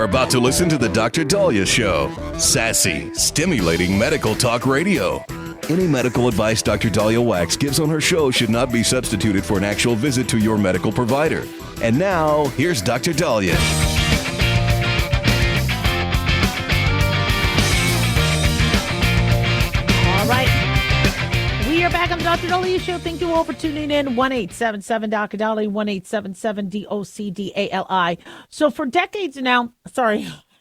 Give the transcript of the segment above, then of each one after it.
about to listen to the Dr. Dahlia Show. Sassy, stimulating medical talk radio. Any medical advice Dr. Dahlia Wax gives on her show should not be substituted for an actual visit to your medical provider. And now, here's Dr. Dahlia. All right. We are back on the Dr. Dahlia Show. Thank you all for tuning in. 1-877 Dr. Dahlia, 1-877 DOCDALI. So for decades now,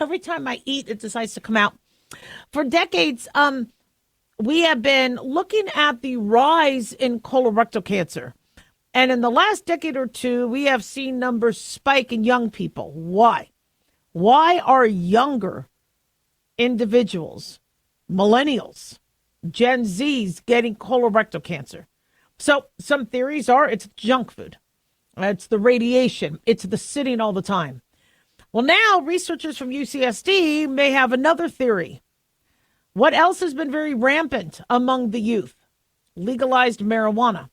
every time I eat, it decides to come out. For decades, we have been looking at the rise in colorectal cancer. And in the last decade or two, we have seen numbers spike in young people. Why? Why are younger individuals, millennials, Gen Zs getting colorectal cancer? So some theories are it's junk food. It's the radiation. It's the sitting all the time. Well, now researchers from UCSD may have another theory. What else has been very rampant among the youth? Legalized marijuana.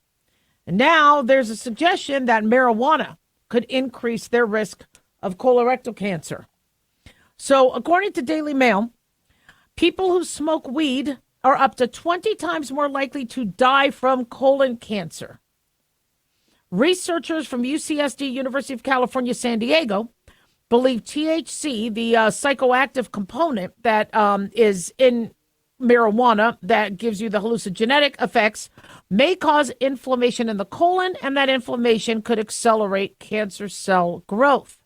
And now there's a suggestion that marijuana could increase their risk of colorectal cancer. So according to Daily Mail, people who smoke weed are up to 20 times more likely to die from colon cancer. Researchers from UCSD, University of California, San Diego, believe THC, the psychoactive component that is in marijuana that gives you the hallucinogenic effects, may cause inflammation in the colon, and that inflammation could accelerate cancer cell growth.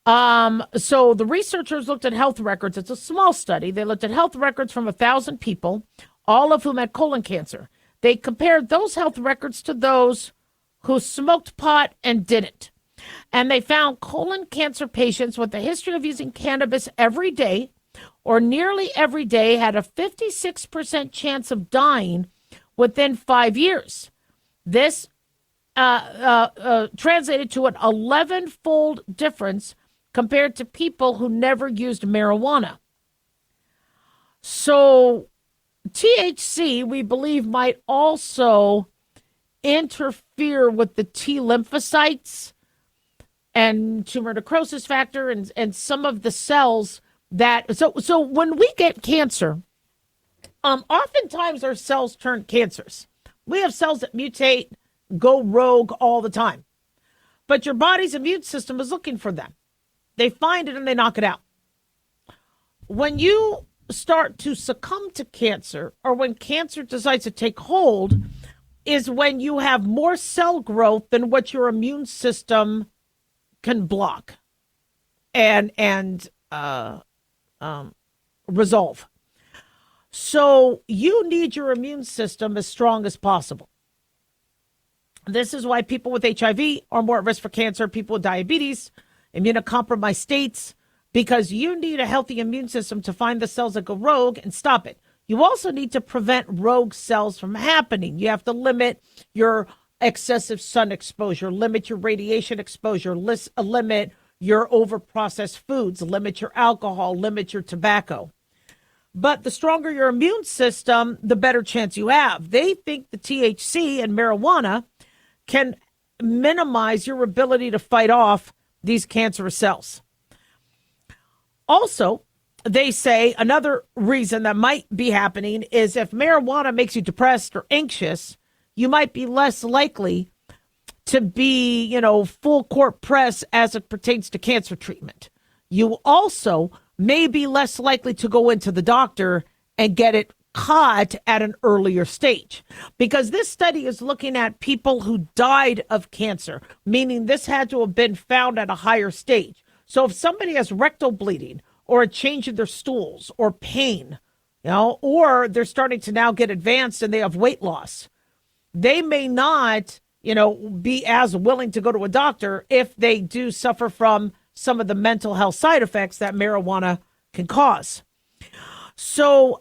So the researchers looked at health records. It's a small study. They looked at health records from 1,000 people, all of whom had colon cancer. They compared those health records to those who smoked pot and didn't. And they found colon cancer patients with a history of using cannabis every day or nearly every day had a 56% chance of dying within 5 years. This translated to an 11-fold difference compared to people who never used marijuana. So THC, we believe, might also interfere with the T lymphocytes and tumor necrosis factor and some of the cells that, so when we get cancer, oftentimes our cells turn cancers. We have cells that mutate, go rogue all the time. But your body's immune system is looking for them. They find it and they knock it out. When you start to succumb to cancer, or when cancer decides to take hold, is when you have more cell growth than what your immune system can block and resolve. So you need your immune system as strong as possible. This is why people with HIV are more at risk for cancer, people with diabetes, immunocompromised states, because you need a healthy immune system to find the cells that go rogue and stop it. You also need to prevent rogue cells from happening. You have to limit your excessive sun exposure, limit your radiation exposure, limit your overprocessed foods, limit your alcohol, limit your tobacco. But the stronger your immune system, the better chance you have. They think the THC and marijuana can minimize your ability to fight off these cancerous cells. Also, they say another reason that might be happening is if marijuana makes you depressed or anxious, you might be less likely to be, full court press as it pertains to cancer treatment. You also may be less likely to go into the doctor and get it caught at an earlier stage, because this study is looking at people who died of cancer, meaning this had to have been found at a higher stage. So if somebody has rectal bleeding or a change in their stools or pain, or they're starting to now get advanced and they have weight loss, they may not, be as willing to go to a doctor if they do suffer from some of the mental health side effects that marijuana can cause. So,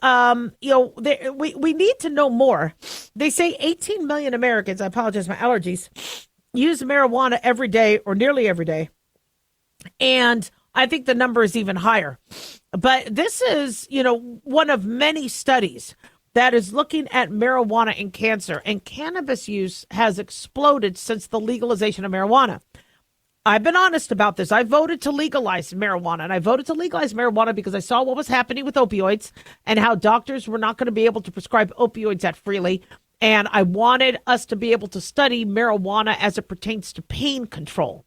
we need to know more. They say 18 million Americans, I apologize, my allergies, use marijuana every day or nearly every day. And I think the number is even higher. But this is, one of many studies that is looking at marijuana and cancer. And cannabis use has exploded since the legalization of marijuana. I've been honest about this. I voted to legalize marijuana, and I voted to legalize marijuana because I saw what was happening with opioids and how doctors were not going to be able to prescribe opioids that freely. And I wanted us to be able to study marijuana as it pertains to pain control.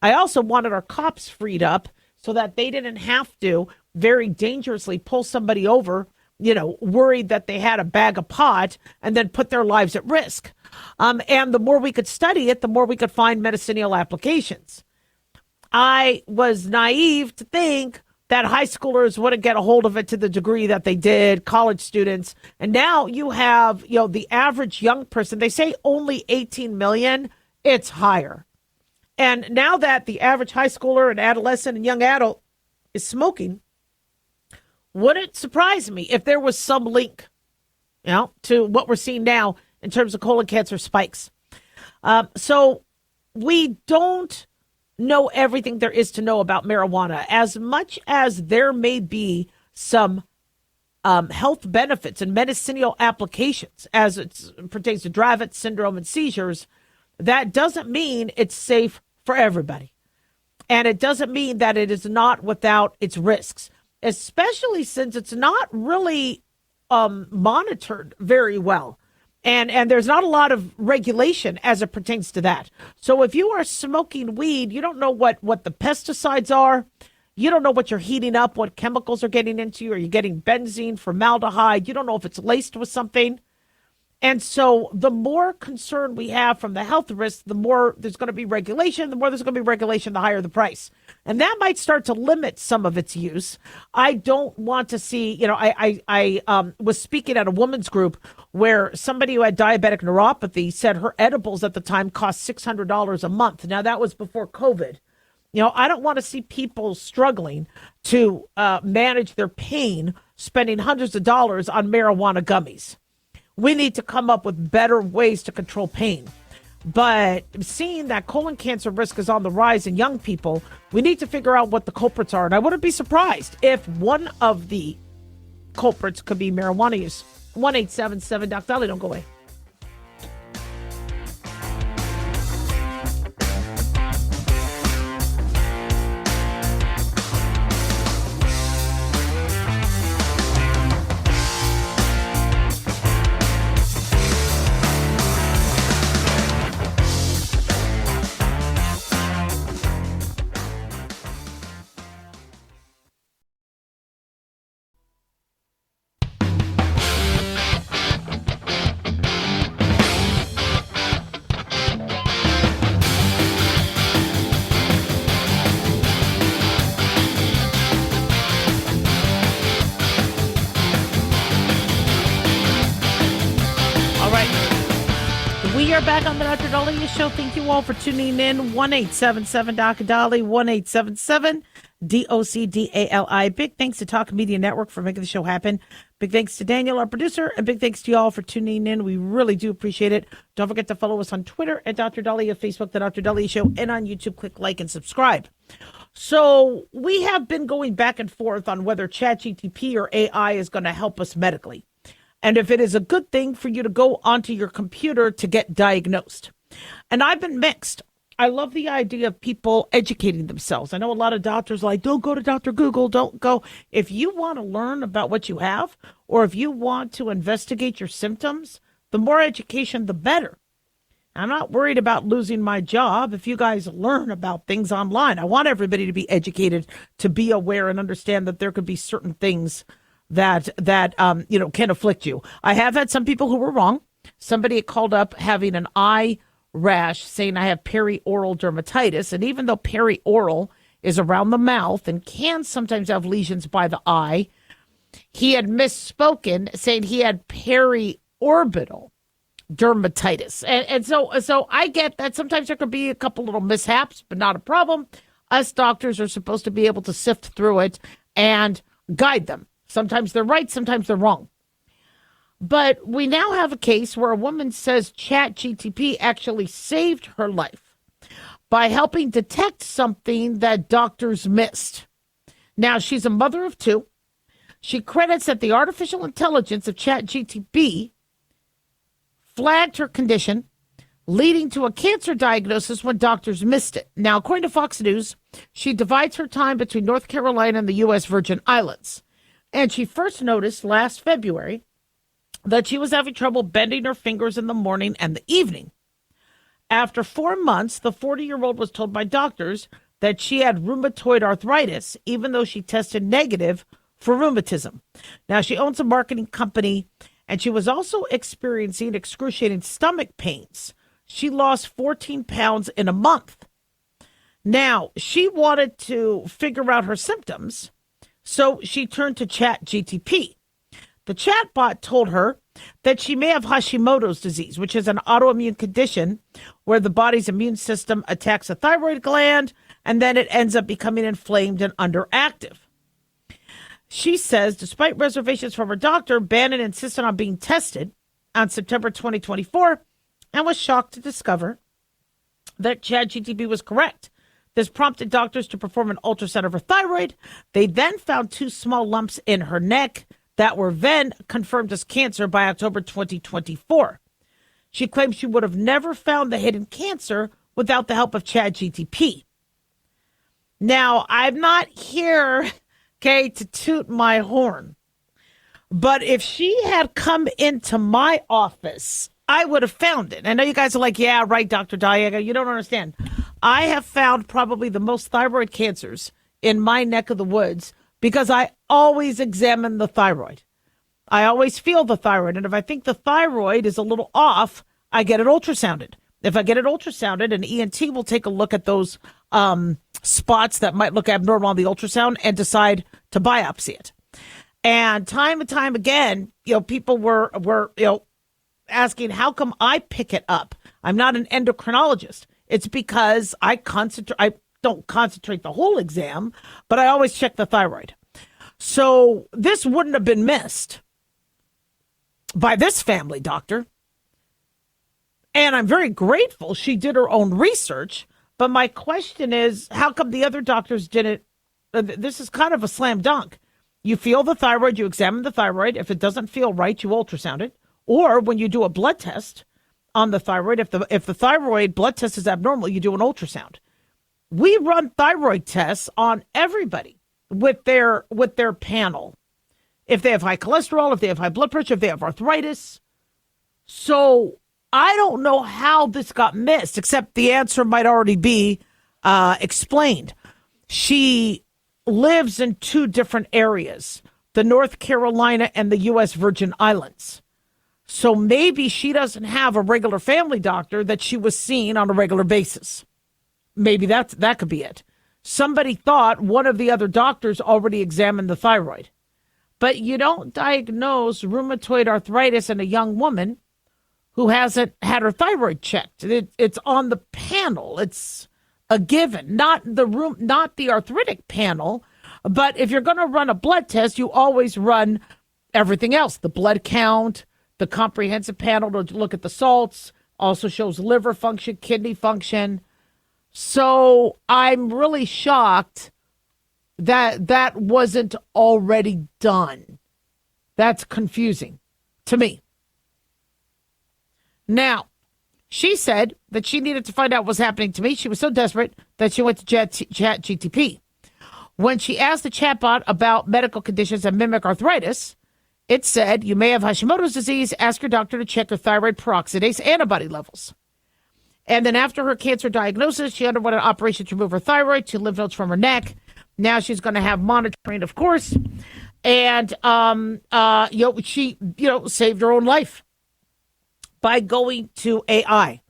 I also wanted our cops freed up so that they didn't have to very dangerously pull somebody over, worried that they had a bag of pot and then put their lives at risk. And the more we could study it, the more we could find medicinal applications. I was naive to think that high schoolers wouldn't get a hold of it to the degree that they did, college students. And now you have, the average young person, they say only 18 million, it's higher. And now that the average high schooler and adolescent and young adult is smoking, wouldn't surprise me if there was some link, to what we're seeing now in terms of colon cancer spikes. So we don't know everything there is to know about marijuana. As much as there may be some health benefits and medicinal applications as it pertains to Dravet syndrome and seizures, that doesn't mean it's safe for everybody. And it doesn't mean that it is not without its risks, especially since it's not really monitored very well. And there's not a lot of regulation as it pertains to that. So if you are smoking weed, you don't know what the pesticides are. You don't know what you're heating up, what chemicals are getting into you. Are you getting benzene, formaldehyde? You don't know if it's laced with something. And so the more concern we have from the health risks, the more there's going to be regulation. The more there's going to be regulation, the higher the price. And that might start to limit some of its use. I don't want to see, I was speaking at a women's group where somebody who had diabetic neuropathy said her edibles at the time cost $600 a month. Now, that was before COVID. I don't want to see people struggling to manage their pain, spending hundreds of dollars on marijuana gummies. We need to come up with better ways to control pain. But seeing that colon cancer risk is on the rise in young people, we need to figure out what the culprits are. And I wouldn't be surprised if one of the culprits could be marijuana use. 1-877 Doc Dolly, don't go away. We are back on the Dr. Dolly Show. Thank you all for tuning in. 1-877 Doc Dolly, 1-877 DOCDALI. Big thanks to Talk Media Network for making the show happen. Big thanks to Daniel, our producer, and big thanks to y'all for tuning in. We really do appreciate it. Don't forget to follow us on Twitter at Dr. Dolly, on Facebook, The Dr. Dolly Show, and on YouTube. Click like and subscribe. So we have been going back and forth on whether ChatGPT or AI is going to help us medically, and if it is a good thing for you to go onto your computer to get diagnosed. And I've been mixed. I love the idea of people educating themselves. I know a lot of doctors are like, don't go to Dr. Google, don't go. If you want to learn about what you have, or if you want to investigate your symptoms, the more education, the better. I'm not worried about losing my job if you guys learn about things online. I want everybody to be educated, to be aware and understand that there could be certain things that can afflict you. I have had some people who were wrong. Somebody had called up having an eye rash, saying I have perioral dermatitis. And even though perioral is around the mouth and can sometimes have lesions by the eye, he had misspoken, saying he had periorbital dermatitis. And so I get that sometimes there could be a couple little mishaps, but not a problem. Us doctors are supposed to be able to sift through it and guide them. Sometimes they're right, sometimes they're wrong. But we now have a case where a woman says ChatGPT actually saved her life by helping detect something that doctors missed. Now, she's a mother of two. She credits that the artificial intelligence of ChatGPT flagged her condition, leading to a cancer diagnosis when doctors missed it. Now, according to Fox News, she divides her time between North Carolina and the U.S. Virgin Islands. And she first noticed last February that she was having trouble bending her fingers in the morning and the evening. After 4 months, the 40-year-old was told by doctors that she had rheumatoid arthritis, even though she tested negative for rheumatism. Now, she owns a marketing company, and she was also experiencing excruciating stomach pains. She lost 14 pounds in a month. Now, she wanted to figure out her symptoms, so she turned to ChatGTP. The chatbot told her that she may have Hashimoto's disease, which is an autoimmune condition where the body's immune system attacks a thyroid gland, and then it ends up becoming inflamed and underactive. She says, despite reservations from her doctor, Bannon insisted on being tested on September 2024 and was shocked to discover that ChatGTP was correct. This prompted doctors to perform an ultrasound of her thyroid. They then found 2 small lumps in her neck that were then confirmed as cancer by October 2024. She claims she would have never found the hidden cancer without the help of ChatGTP. Now, I'm not here, okay, to toot my horn, but if she had come into my office, I would have found it. I know you guys are like, yeah, right, Dr. Daliah, you don't understand. I have found probably the most thyroid cancers in my neck of the woods because I always examine the thyroid. I always feel the thyroid. And if I think the thyroid is a little off, I get it ultrasounded. If I get it ultrasounded, an ENT will take a look at those spots that might look abnormal on the ultrasound and decide to biopsy it. And time again, people were asking, how come I pick it up? I'm not an endocrinologist. It's because I don't concentrate the whole exam, but I always check the thyroid. So this wouldn't have been missed by this family doctor. And I'm very grateful she did her own research. But my question is, how come the other doctors didn't? This is kind of a slam dunk. You feel the thyroid, you examine the thyroid. If it doesn't feel right, you ultrasound it. Or when you do a blood test on the thyroid, if the thyroid blood test is abnormal, you do an ultrasound. We run thyroid tests on everybody with their panel. If they have high cholesterol, if they have high blood pressure, if they have arthritis. So I don't know how this got missed, except the answer might already be explained. She lives in 2 different areas, the North Carolina and the U.S. Virgin Islands. So maybe she doesn't have a regular family doctor that she was seeing on a regular basis. Maybe that could be it. Somebody thought one of the other doctors already examined the thyroid. But you don't diagnose rheumatoid arthritis in a young woman who hasn't had her thyroid checked. It's on the panel. It's a given, not the arthritic panel. But if you're going to run a blood test, you always run everything else, the blood count, the comprehensive panel to look at the salts, also shows liver function, kidney function. So I'm really shocked that wasn't already done. That's confusing to me. Now, she said that she needed to find out what was happening to me. She was so desperate that she went to ChatGTP. When she asked the chatbot about medical conditions that mimic arthritis, it said, you may have Hashimoto's disease. Ask your doctor to check your thyroid peroxidase antibody levels. And then after her cancer diagnosis, she underwent an operation to remove her thyroid, 2 lymph nodes from her neck. Now she's going to have monitoring, of course. And, she saved her own life by going to AI.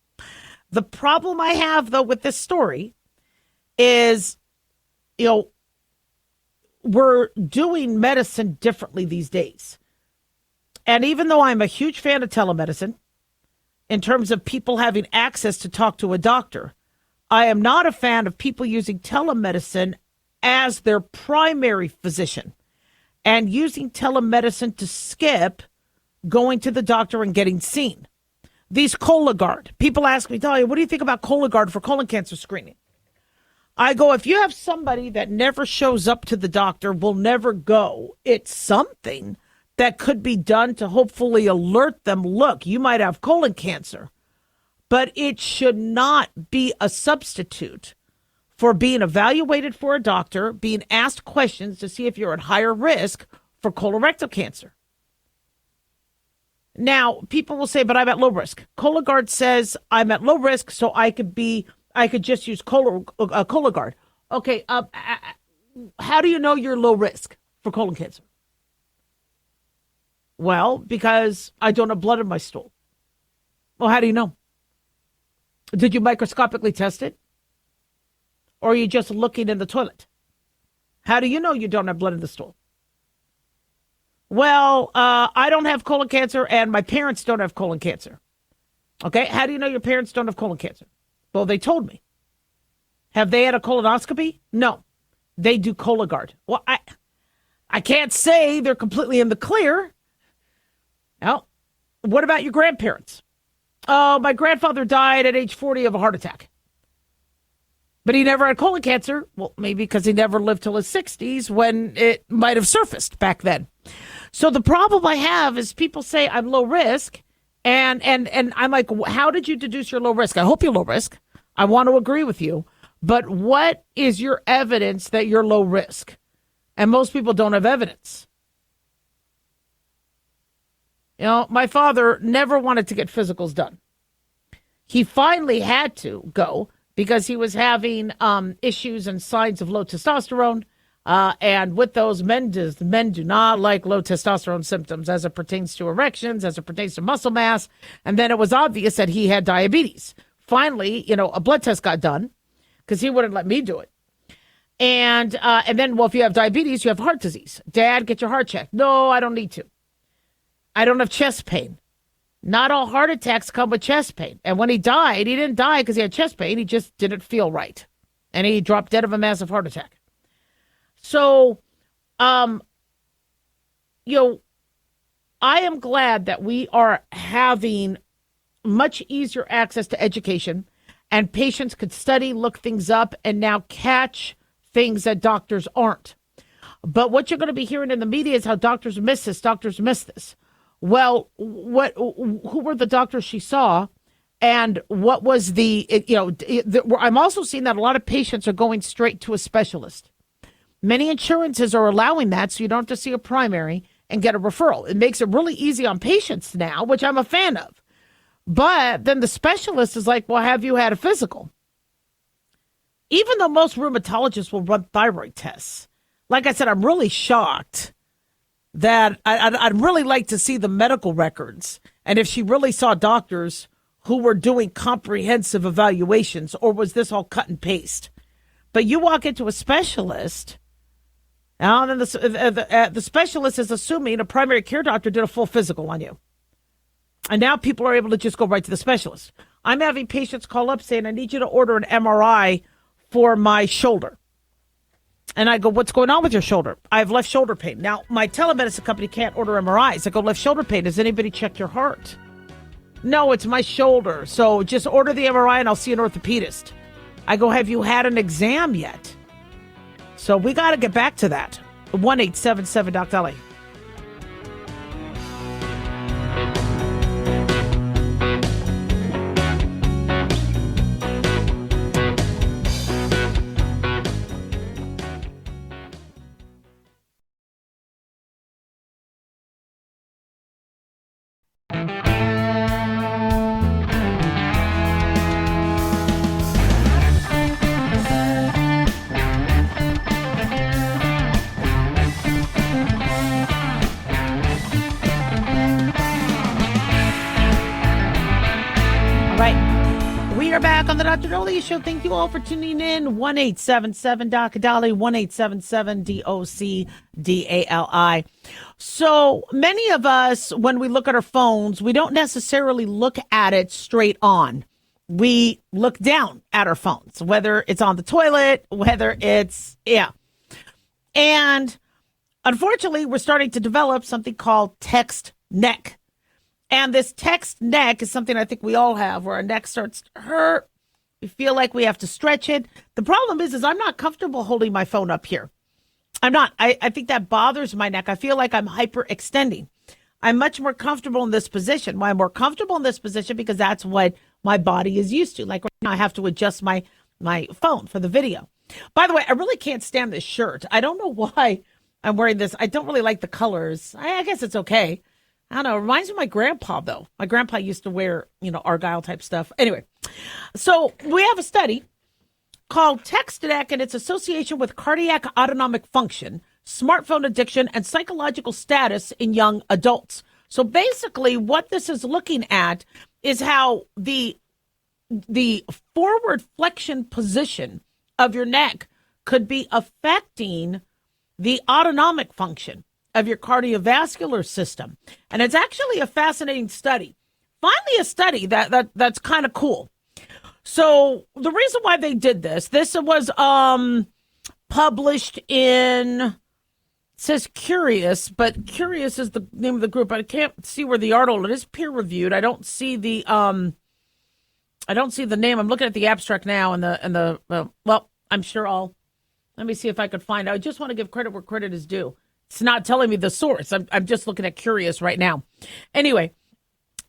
The problem I have, though, with this story is, we're doing medicine differently these days. And even though I'm a huge fan of telemedicine, in terms of people having access to talk to a doctor, I am not a fan of people using telemedicine as their primary physician and using telemedicine to skip going to the doctor and getting seen. These Cologuard, people ask me, Daliah, what do you think about Cologuard for colon cancer screening? I go, if you have somebody that never shows up to the doctor, will never go, it's something that could be done to hopefully alert them, look, you might have colon cancer. but it should not be a substitute for being evaluated for a doctor, being asked questions to see if you're at higher risk for colorectal cancer. Now, people will say, but I'm at low risk. Cologuard says I'm at low risk, so I could just use Cologuard. Okay, how do you know you're low risk for colon cancer? Well, because I don't have blood in my stool. Well, how do you know? Did you microscopically test it? Or are you just looking in the toilet? How do you know you don't have blood in the stool? Well, I don't have colon cancer and my parents don't have colon cancer. Okay, how do you know your parents don't have colon cancer? Well, they told me. Have they had a colonoscopy? No, they do Cologuard. Well, I can't say they're completely in the clear. Now, what about your grandparents? Oh, my grandfather died at age 40 of a heart attack. But he never had colon cancer. Well, maybe because he never lived till his 60s when it might have surfaced back then. So the problem I have is people say I'm low risk, and I'm like, how did you deduce you're low risk? I hope you're low risk. I want to agree with you. But what is your evidence that you're low risk? And most people don't have evidence. You know, my father never wanted to get physicals done. He finally had to go because he was having issues and signs of low testosterone. And with those, men do not like low testosterone symptoms as it pertains to erections, as it pertains to muscle mass. And then it was obvious that he had diabetes. Finally, you know, a blood test got done because he wouldn't let me do it. And then, well, if you have diabetes, you have heart disease. Dad, get your heart checked. No, I don't need to. I don't have chest pain. Not all heart attacks come with chest pain. And when he died, he didn't die because he had chest pain. He just didn't feel right. And he dropped dead of a massive heart attack. So, you know, I am glad that we are having much easier access to education and patients could study, look things up, and now catch things that doctors aren't. But what you're going to be hearing in the media is how doctors miss this, doctors miss this. Well, who were the doctors she saw? And what was I'm also seeing that a lot of patients are going straight to a specialist. Many insurances are allowing that, so you don't have to see a primary and get a referral. It makes it really easy on patients now, which I'm a fan of. But then the specialist is like, well, have you had a physical? Even though most rheumatologists will run thyroid tests. Like I said, I'm really shocked that I'd really like to see the medical records. And if she really saw doctors who were doing comprehensive evaluations, or was this all cut and paste? But you walk into a specialist, and then the specialist is assuming a primary care doctor did a full physical on you. And now people are able to just go right to the specialist. I'm having patients call up saying, I need you to order an MRI for my shoulder. And I go, what's going on with your shoulder? I have left shoulder pain. Now, my telemedicine company can't order MRIs. I go, left shoulder pain. Has anybody checked your heart? No, it's my shoulder. So just order the MRI and I'll see an orthopedist. I go, have you had an exam yet? So we got to get back to that. 1-877-DOC-DOLLY. Back on the Dr. Dolly Show. Thank you all for tuning in. 1-877-DOC-DOLLY, 1-877-DOC-DALI. So many of us, when we look at our phones, we don't necessarily look at it straight on. We look down at our phones, whether it's on the toilet, whether it's, And unfortunately, we're starting to develop something called text neck. And this text neck is something I think we all have, where our neck starts to hurt. We feel like we have to stretch it. The problem is I'm not comfortable holding my phone up here. I'm not. I think that bothers my neck. I feel like I'm hyperextending. I'm much more comfortable in this position. Why I'm more comfortable in this position? Because that's what my body is used to. Like right now, I have to adjust my phone for the video. By the way, I really can't stand this shirt. I don't know why I'm wearing this. I don't really like the colors. I guess it's okay. I don't know. It reminds me of my grandpa, though. My grandpa used to wear, Argyle type stuff. Anyway, so we have a study called TextNeck and its association with cardiac autonomic function, smartphone addiction, and psychological status in young adults. So basically, what this is looking at is how the forward flexion position of your neck could be affecting the autonomic function of your cardiovascular system. And it's actually a fascinating study. Finally, a study that's kind of cool. So the reason why they did this was published in, it says Curious, but Curious is the name of the group. I can't see where the article, it is peer reviewed. I don't see the name. I'm looking at the abstract now I'm sure let me see if I could find. I just want to give credit where credit is due. It's not telling me the source. I'm just looking at Curious right now. Anyway,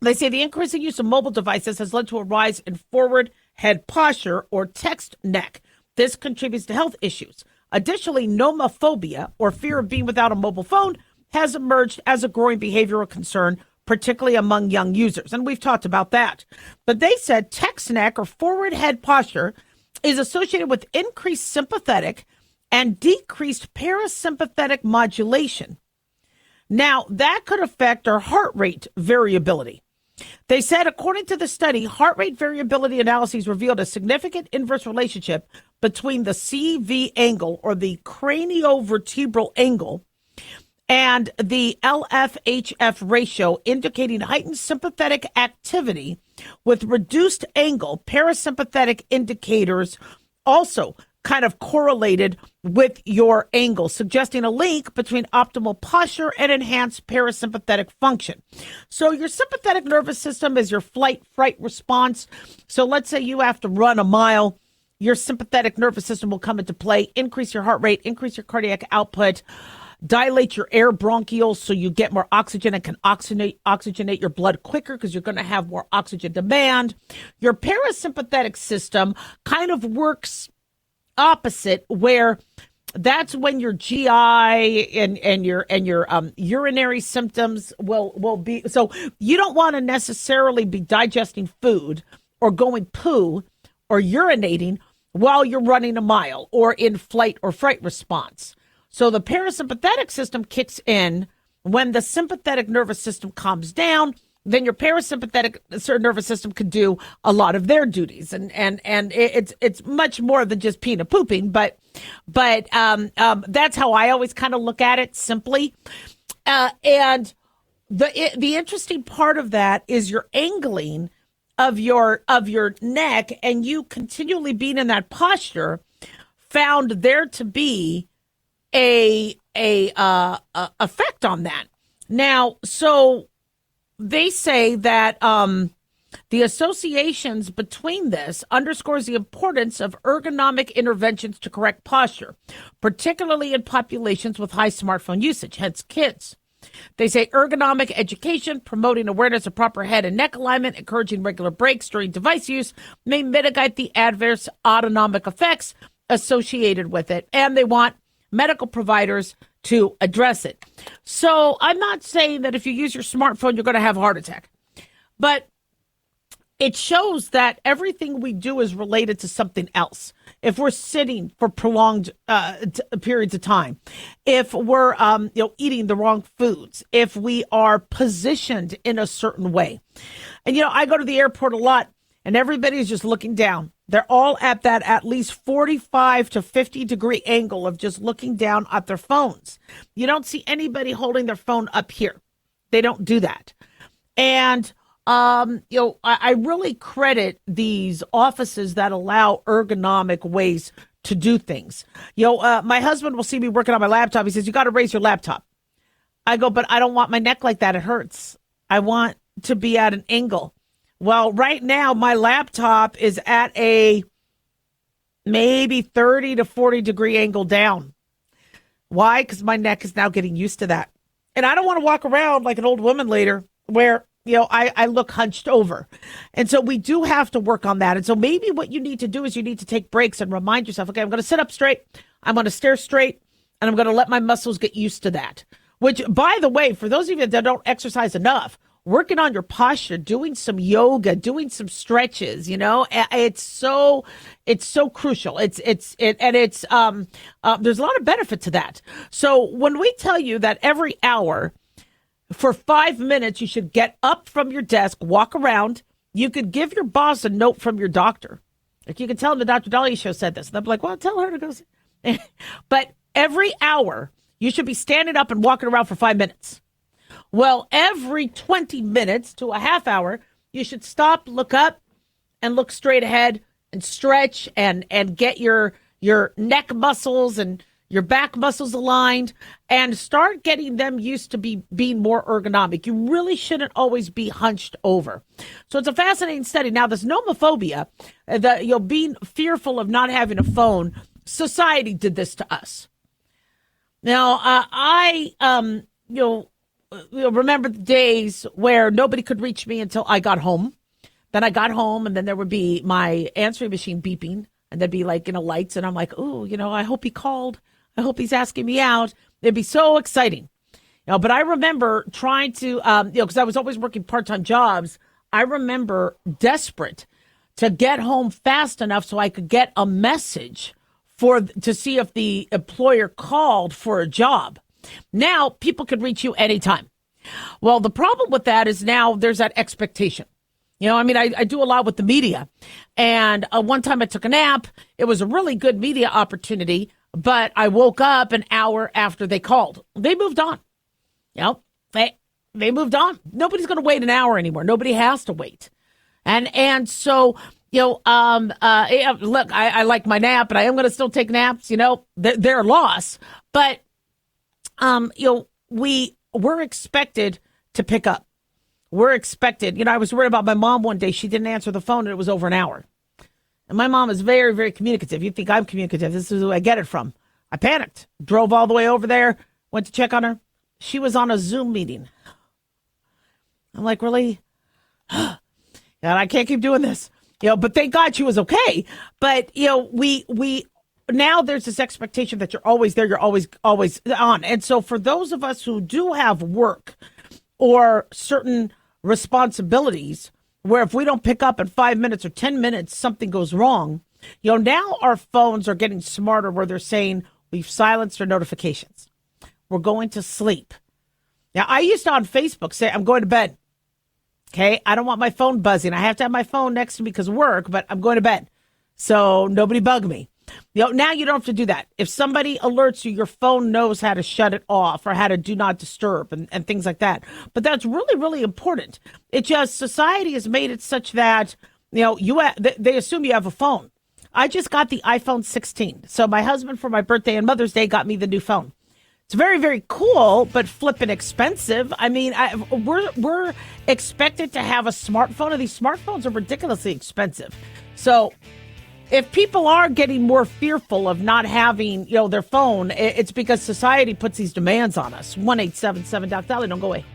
they say the increasing use of mobile devices has led to a rise in forward head posture or text neck. This contributes to health issues. Additionally, nomophobia, or fear of being without a mobile phone, has emerged as a growing behavioral concern, particularly among young users. And we've talked about that. But they said text neck or forward head posture is associated with increased sympathetic and decreased parasympathetic modulation. Now, that could affect our heart rate variability. They said, according to the study, heart rate variability analyses revealed a significant inverse relationship between the CV angle, or the craniovertebral angle, and the LFHF ratio, indicating heightened sympathetic activity with reduced angle. Parasympathetic indicators also kind of correlated with your angle, suggesting a link between optimal posture and enhanced parasympathetic function. So your sympathetic nervous system is your flight-fright response. So let's say you have to run a mile. Your sympathetic nervous system will come into play, increase your heart rate, increase your cardiac output, dilate your air bronchioles so you get more oxygen and can oxygenate your blood quicker because you're going to have more oxygen demand. Your parasympathetic system kind of works opposite, where that's when your GI and your urinary symptoms will be. So you don't want to necessarily be digesting food or going poo or urinating while you're running a mile or in flight or fright response. So the parasympathetic system kicks in when the sympathetic nervous system calms down. Then your parasympathetic nervous system could do a lot of their duties, and it's much more than just peeing and pooping. But that's how I always kind of look at it, simply. And the interesting part of that is your angling of your neck, and you continually being in that posture found there to be a effect on that. Now, so they say that the associations between this underscores the importance of ergonomic interventions to correct posture, particularly in populations with high smartphone usage, hence kids. They say ergonomic education, promoting awareness of proper head and neck alignment, encouraging regular breaks during device use may mitigate the adverse autonomic effects associated with it. And they want medical providers to address it. So I'm not saying that if you use your smartphone, you're going to have a heart attack, but it shows that everything we do is related to something else. If we're sitting for prolonged periods of time, if we're eating the wrong foods, if we are positioned in a certain way. And, I go to the airport a lot and everybody's just looking down. They're all at that at least 45 to 50 degree angle of just looking down at their phones. You don't see anybody holding their phone up here. They don't do that. And, I really credit these offices that allow ergonomic ways to do things. My husband will see me working on my laptop. He says, you got to raise your laptop. I go, but I don't want my neck like that. It hurts. I want to be at an angle. Well, right now, my laptop is at a maybe 30 to 40 degree angle down. Why? Because my neck is now getting used to that. And I don't want to walk around like an old woman later where, I look hunched over. And so we do have to work on that. And so maybe what you need to do is you need to take breaks and remind yourself, okay, I'm going to sit up straight. I'm going to stare straight, and I'm going to let my muscles get used to that. Which, by the way, for those of you that don't exercise enough, working on your posture, doing some yoga, doing some stretches, it's so crucial. There's a lot of benefit to that. So when we tell you that every hour for 5 minutes, you should get up from your desk, walk around, you could give your boss a note from your doctor. Like you can tell them the Dr. Dahlia Show said this. And they'll be like, well, tell her to go. But every hour, you should be standing up and walking around for 5 minutes. Well, every 20 minutes to a half hour, you should stop, look up, and look straight ahead and stretch and get your neck muscles and your back muscles aligned and start getting them used to being more ergonomic. You really shouldn't always be hunched over. So it's a fascinating study. Now, this nomophobia, being fearful of not having a phone, society did this to us. Now, I remember the days where nobody could reach me until I got home. Then I got home, and then there would be my answering machine beeping, and there'd be lights, and I'm like, oh, I hope he called. I hope he's asking me out. It'd be so exciting. But I remember trying to, because I was always working part-time jobs. I remember desperate to get home fast enough so I could get a message to see if the employer called for a job. Now, people could reach you anytime. Well, the problem with that is now there's that expectation. I do a lot with the media. And one time I took a nap. It was a really good media opportunity, but I woke up an hour after they called. They moved on. They moved on. Nobody's going to wait an hour anymore. Nobody has to wait. And so, look, I like my nap, but I am going to still take naps. They're a loss. But, we're expected to pick up. We're expected. I was worried about my mom one day. She didn't answer the phone, and it was over an hour. And my mom is very, very communicative. You think I'm communicative. This is who I get it from. I panicked, drove all the way over there, went to check on her. She was on a Zoom meeting. I'm like, really? God, I can't keep doing this. But thank God she was okay. But, we now there's this expectation that you're always there. You're always on. And so for those of us who do have work or certain responsibilities where if we don't pick up in 5 minutes or 10 minutes, something goes wrong, now our phones are getting smarter where they're saying we've silenced our notifications. We're going to sleep. Now, I used to on Facebook say, I'm going to bed. Okay, I don't want my phone buzzing. I have to have my phone next to me because of work, but I'm going to bed. So nobody bug me. Now you don't have to do that. If somebody alerts you, your phone knows how to shut it off or how to do not disturb and things like that. But that's really, really important. It just, society has made it such that, they assume you have a phone. I just got the iPhone 16. So my husband for my birthday and Mother's Day got me the new phone. It's very, very cool, but flipping expensive. I mean, we're expected to have a smartphone, and these smartphones are ridiculously expensive. So if people are getting more fearful of not having, their phone, it's because society puts these demands on us. 1-877-Doc-Dolly. Don't go away.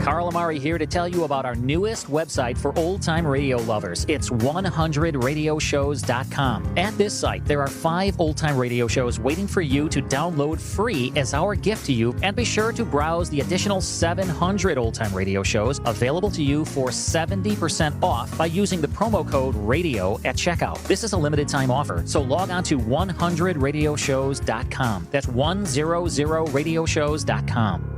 Carl Amari here to tell you about our newest website for old-time radio lovers. It's 100radioshows.com. At this site, there are 5 old-time radio shows waiting for you to download free as our gift to you, and be sure to browse the additional 700 old-time radio shows available to you for 70% off by using the promo code RADIO at checkout. This is a limited-time offer, so log on to 100radioshows.com. That's 100radioshows.com.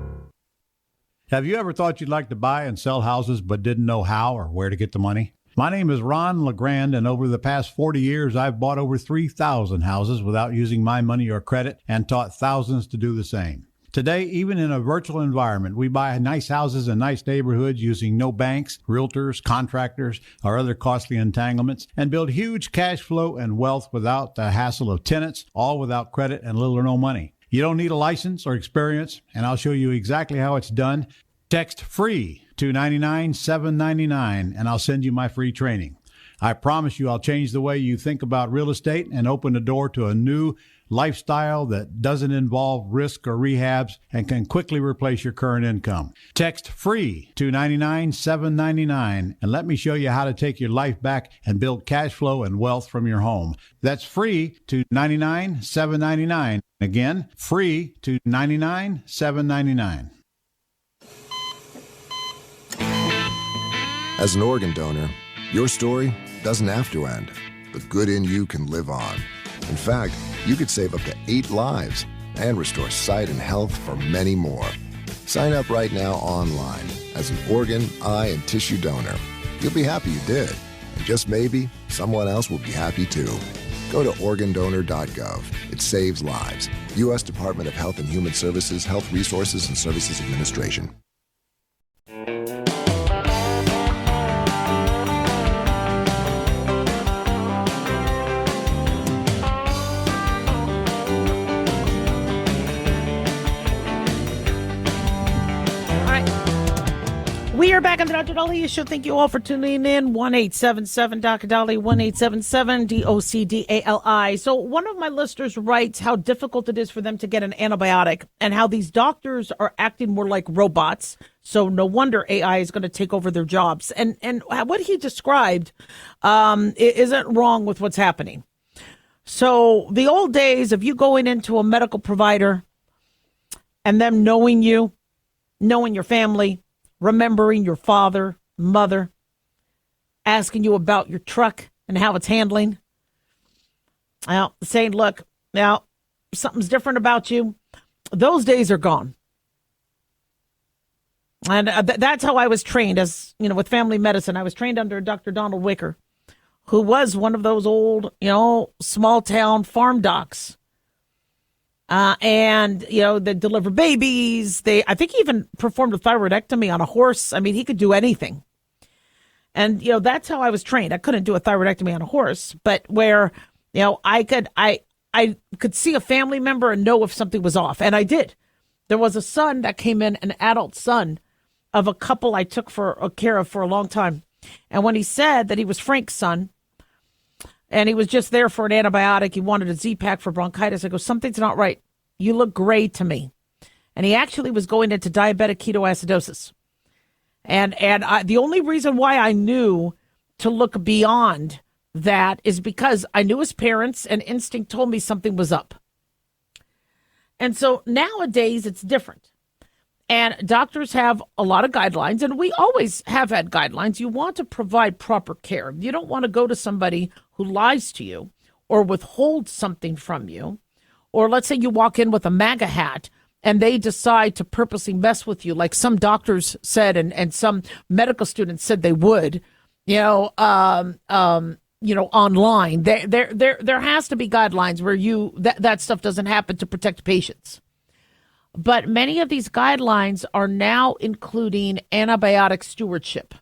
Have you ever thought you'd like to buy and sell houses but didn't know how or where to get the money? My name is Ron LeGrand, and over the past 40 years, I've bought over 3,000 houses without using my money or credit and taught thousands to do the same. Today, even in a virtual environment, we buy nice houses in nice neighborhoods using no banks, realtors, contractors, or other costly entanglements, and build huge cash flow and wealth without the hassle of tenants, all without credit and little or no money. You don't need a license or experience, and I'll show you exactly how it's done. Text FREE to 799 and I'll send you my free training. I promise you I'll change the way you think about real estate and open the door to a new lifestyle that doesn't involve risk or rehabs and can quickly replace your current income. Text FREE to 799 and let me show you how to take your life back and build cash flow and wealth from your home. That's FREE to 799. Again, FREE to 799. As an organ donor, your story doesn't have to end. The good in you can live on. In fact, you could save up to 8 lives and restore sight and health for many more. Sign up right now online as an organ, eye, and tissue donor. You'll be happy you did. And just maybe, someone else will be happy too. Go to organdonor.gov. It saves lives. U.S. Department of Health and Human Services, Health Resources and Services Administration. We are back on the Dr. Dolly Show. Thank you all for tuning in. 1-877 Dr. Dolly, 1-877 DOCDALI. So one of my listeners writes how difficult it is for them to get an antibiotic and how these doctors are acting more like robots. So no wonder AI is going to take over their jobs. And what he described isn't wrong with what's happening. So the old days of you going into a medical provider and them knowing you, knowing your family, remembering your father, mother, asking you about your truck and how it's handling. Well, saying, look, now something's different about you. Those days are gone. And that's how I was trained with family medicine. I was trained under Dr. Donald Wicker, who was one of those old, small town farm docs. They deliver babies. I think he even performed a thyroidectomy on a horse. I mean, he could do anything. And, that's how I was trained. I couldn't do a thyroidectomy on a horse, but where, I could see a family member and know if something was off. And I did. There was a son that came in, an adult son of a couple I took care of for a long time. And when he said that he was Frank's son, and he was just there for an antibiotic, he wanted a Z-Pak for bronchitis, I go, something's not right. You look gray to me. And he actually was going into diabetic ketoacidosis. And the only reason why I knew to look beyond that is because I knew his parents and instinct told me something was up. And so nowadays it's different. And doctors have a lot of guidelines, and we always have had guidelines. You want to provide proper care. You don't want to go to somebody who lies to you or withholds something from you. Or let's say you walk in with a MAGA hat and they decide to purposely mess with you, like some doctors said and some medical students said they would, online. There has to be guidelines where that stuff doesn't happen to protect patients. But many of these guidelines are now including antibiotic stewardship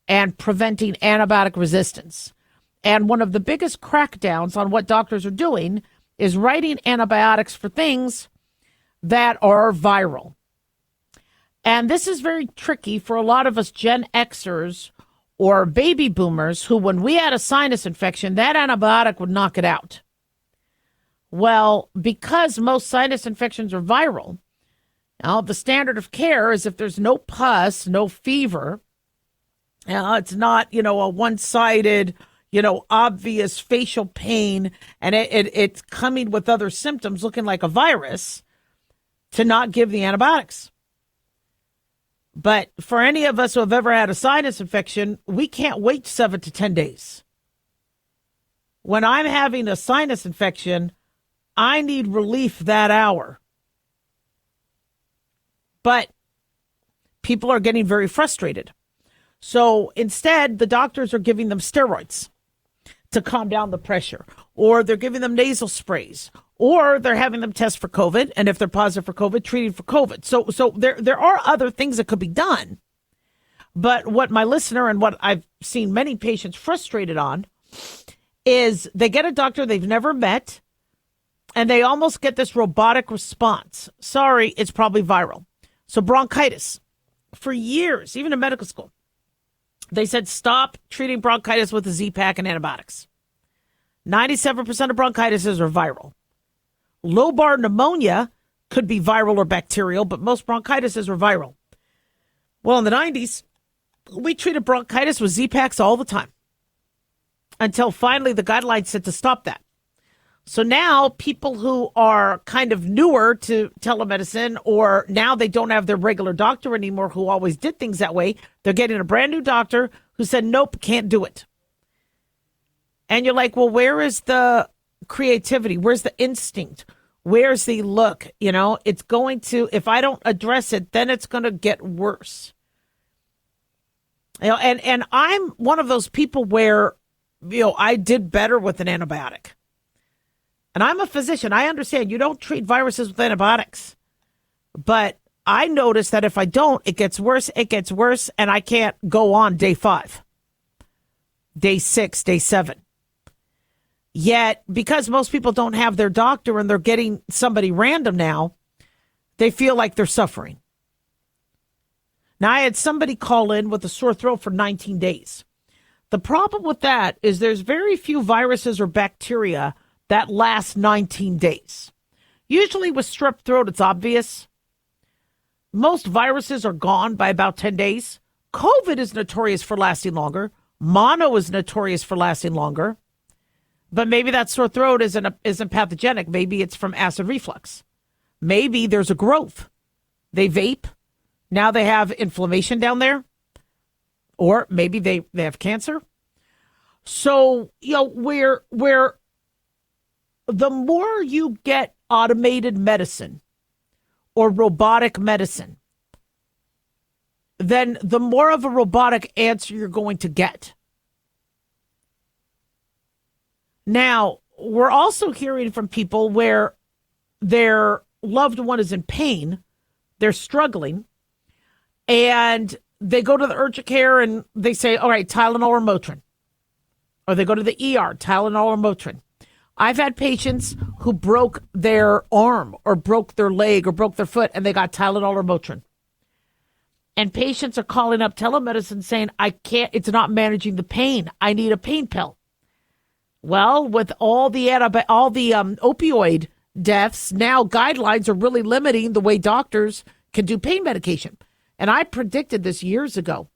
and preventing antibiotic resistance. And one of the biggest crackdowns on what doctors are doing is writing antibiotics for things that are viral. And this is very tricky for a lot of us Gen Xers or baby boomers who, when we had a sinus infection, that antibiotic would knock it out. Well, because most sinus infections are viral, now the standard of care is if there's no pus, no fever, it's not, a one-sided, obvious facial pain, and it's coming with other symptoms looking like a virus, to not give the antibiotics. But for any of us who have ever had a sinus infection, we can't wait 7 to 10 days. When I'm having a sinus infection, I need relief that hour. But people are getting very frustrated. So instead, the doctors are giving them steroids to calm down the pressure, or they're giving them nasal sprays, or they're having them test for COVID. And if they're positive for COVID, treating for COVID. So there are other things that could be done. But what my listener and what I've seen many patients frustrated on is they get a doctor they've never met, and they almost get this robotic response. Sorry, it's probably viral. So bronchitis, for years, even in medical school, they said stop treating bronchitis with a Z-Pak and antibiotics. 97% of bronchitis are viral. Lobar pneumonia could be viral or bacterial, but most bronchitis are viral. Well, in the 90s, we treated bronchitis with Z-Paks all the time until finally the guidelines said to stop that. So now people who are kind of newer to telemedicine, or now they don't have their regular doctor anymore who always did things that way, they're getting a brand new doctor who said, nope, can't do it. And you're like, well, where is the creativity? Where's the instinct? Where's the look? You know, it's going to, if I don't address it, then it's going to get worse. You know, and I'm one of those people where, you know, I did better with an antibiotic. And I'm a physician. I understand you don't treat viruses with antibiotics. But I notice that if I don't, it gets worse, and I can't go on day 5, day 6, day 7. Yet, because most people don't have their doctor and they're getting somebody random now, they feel like they're suffering. Now, I had somebody call in with a sore throat for 19 days. The problem with that is there's very few viruses or bacteria that last 19 days. Usually with strep throat, it's obvious. Most viruses are gone by about 10 days. COVID is notorious for lasting longer. Mono is notorious for lasting longer. But maybe that sore throat isn't pathogenic. Maybe it's from acid reflux. Maybe there's a growth. They vape. Now they have inflammation down there. Or maybe they have cancer. So, you know, where the more you get automated medicine or robotic medicine, then the more of a robotic answer you're going to get. Now, we're also hearing from people where their loved one is in pain, they're struggling, and they go to the urgent care and they say, all right, Tylenol or Motrin. Or they go to the ER, Tylenol or Motrin. I've had patients who broke their arm or broke their leg or broke their foot and they got Tylenol or Motrin. And patients are calling up telemedicine saying, I can't, it's not managing the pain. I need a pain pill. Well, with all the opioid deaths, now guidelines are really limiting the way doctors can do pain medication. And I predicted this years ago,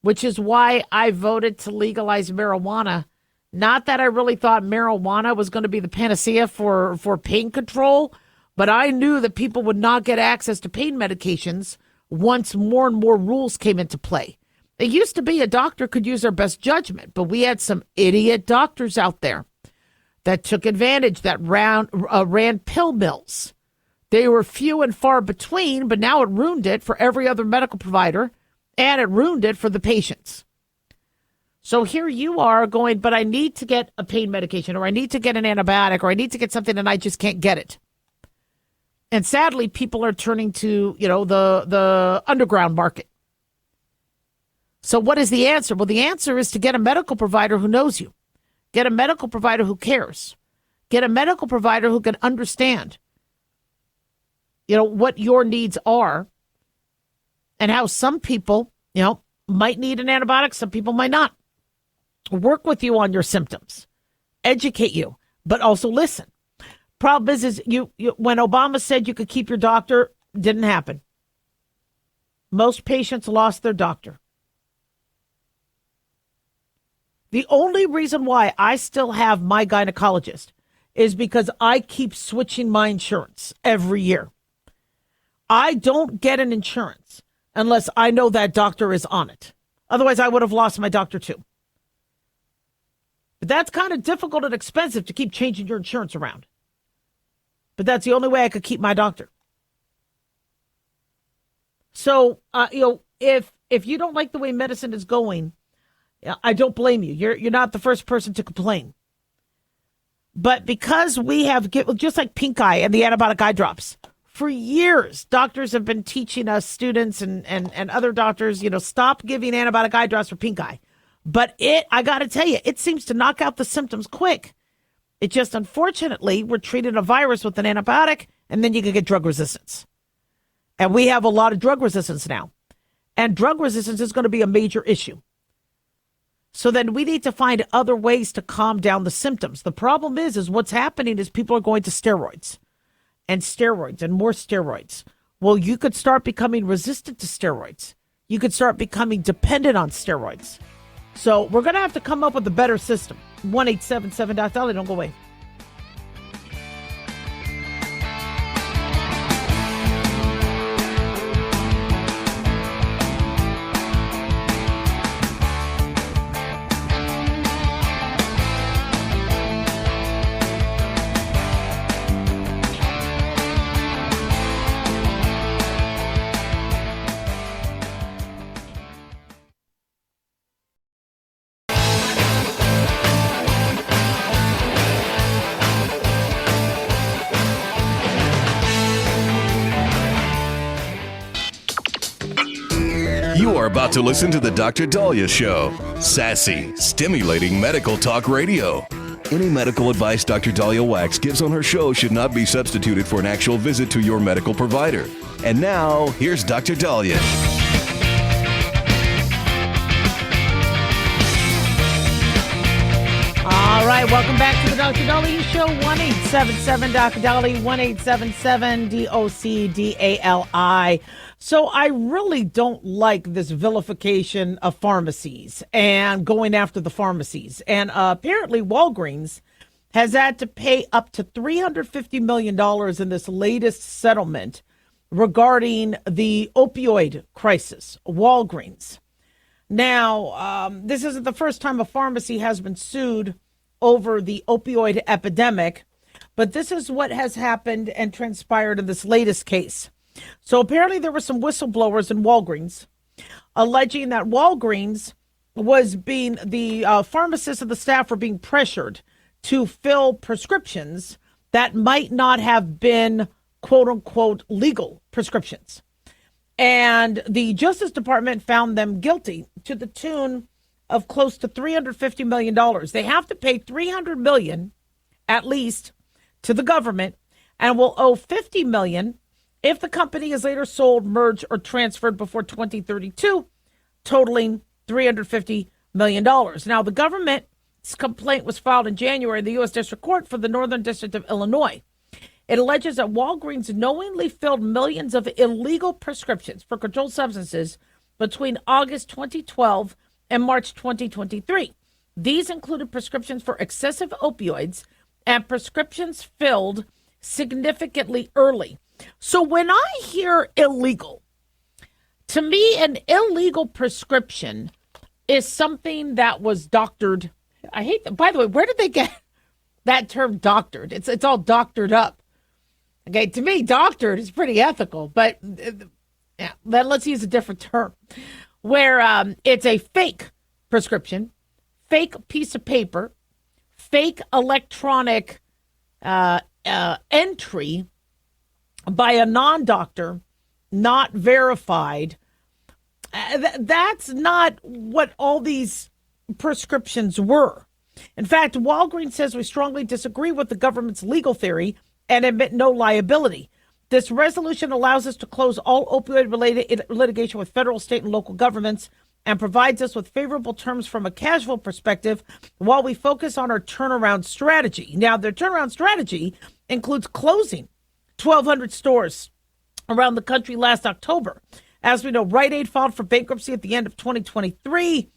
which is why I voted to legalize marijuana. Not that I really thought marijuana was going to be the panacea for pain control, but I knew that people would not get access to pain medications once more and more rules came into play. It used to be a doctor could use their best judgment, but we had some idiot doctors out there that took advantage, that ran pill mills. They were few and far between, but now it ruined it for every other medical provider, and it ruined it for the patients. So here you are going, but I need to get a pain medication, or I need to get an antibiotic, or I need to get something and I just can't get it. And sadly, people are turning to, you know, the underground market. So what is the answer? Well, the answer is to get a medical provider who knows you. Get a medical provider who cares. Get a medical provider who can understand, you know, what your needs are and how some people, you know, might need an antibiotic. Some people might not. Work with you on your symptoms. Educate you, but also listen. Problem is you when Obama said you could keep your doctor, didn't happen. Most patients lost their doctor. The only reason why I still have my gynecologist is because I keep switching my insurance every year. I don't get an insurance unless I know that doctor is on it. Otherwise, I would have lost my doctor too. But that's kind of difficult and expensive to keep changing your insurance around. But that's the only way I could keep my doctor. So, if you don't like the way medicine is going, I don't blame you. You're not the first person to complain. But because we have, just like pink eye and the antibiotic eye drops, for years, doctors have been teaching us, students and other doctors, stop giving antibiotic eye drops for pink eye. But I got to tell you, it seems to knock out the symptoms quick. It just, unfortunately, we're treating a virus with an antibiotic, and then you can get drug resistance. And we have a lot of drug resistance now. And drug resistance is going to be a major issue. So then we need to find other ways to calm down the symptoms. The problem is what's happening is people are going to steroids and steroids and more steroids. Well, you could start becoming resistant to steroids. You could start becoming dependent on steroids. So we're going to have to come up with a better system. 1-877-DOC-DOLLY. Don't go away. You are about to listen to the Dr. Dahlia Show. Sassy, stimulating medical talk radio. Any medical advice Dr. Dahlia Wax gives on her show should not be substituted for an actual visit to your medical provider. And now, here's Dr. Dahlia. All right, welcome back to the Dr. Dahlia Show. 1-877-DOC-DOLLY, 1-877-DOC-DALI. So I really don't like this vilification of pharmacies and going after the pharmacies. And apparently Walgreens has had to pay up to $350 million in this latest settlement regarding the opioid crisis. Walgreens. Now, this isn't the first time a pharmacy has been sued over the opioid epidemic, but this is what has happened and transpired in this latest case. So apparently there were some whistleblowers in Walgreens alleging that Walgreens was being, the pharmacists and the staff were being pressured to fill prescriptions that might not have been quote unquote legal prescriptions. And the Justice Department found them guilty to the tune of close to $350 million. They have to pay $300 million at least to the government and will owe $50 million if the company is later sold, merged, or transferred before 2032, totaling $350 million. Now, the government's complaint was filed in January in the U.S. District Court for the Northern District of Illinois. It alleges that Walgreens knowingly filled millions of illegal prescriptions for controlled substances between August 2012 and March 2023. These included prescriptions for excessive opioids and prescriptions filled significantly early. So when I hear illegal, to me, an illegal prescription is something that was doctored. I hate that. By the way, where did they get that term doctored? It's all doctored up. Okay, to me, doctored is pretty ethical, but yeah, let's use a different term. Where it's a fake prescription, fake piece of paper, fake electronic entry by a non-doctor, not verified. That's not what all these prescriptions were. In fact, Walgreens says we strongly disagree with the government's legal theory and admit no liability. This resolution allows us to close all opioid-related litigation with federal, state, and local governments and provides us with favorable terms from a casual perspective while we focus on our turnaround strategy. Now, their turnaround strategy includes closing 1,200 stores around the country last October. As we know, Rite Aid filed for bankruptcy at the end of 2023.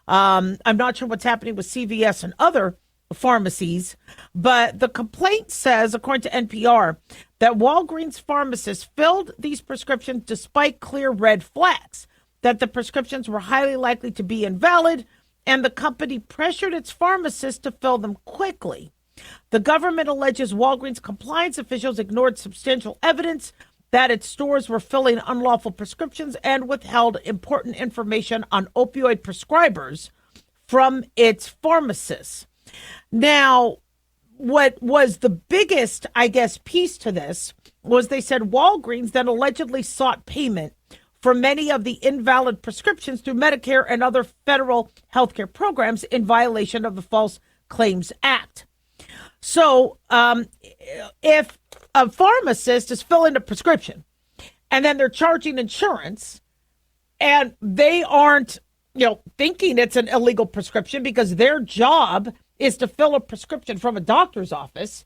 I'm not sure what's happening with CVS and other pharmacies, but the complaint says, according to NPR, that Walgreens pharmacists filled these prescriptions despite clear red flags, that the prescriptions were highly likely to be invalid, and the company pressured its pharmacists to fill them quickly. The government alleges Walgreens compliance officials ignored substantial evidence that its stores were filling unlawful prescriptions and withheld important information on opioid prescribers from its pharmacists. Now, what was the biggest, I guess, piece to this was they said Walgreens then allegedly sought payment for many of the invalid prescriptions through Medicare and other federal healthcare programs in violation of the False Claims Act. So if a pharmacist is filling a prescription and then they're charging insurance, and they aren't, thinking it's an illegal prescription because their job is to fill a prescription from a doctor's office.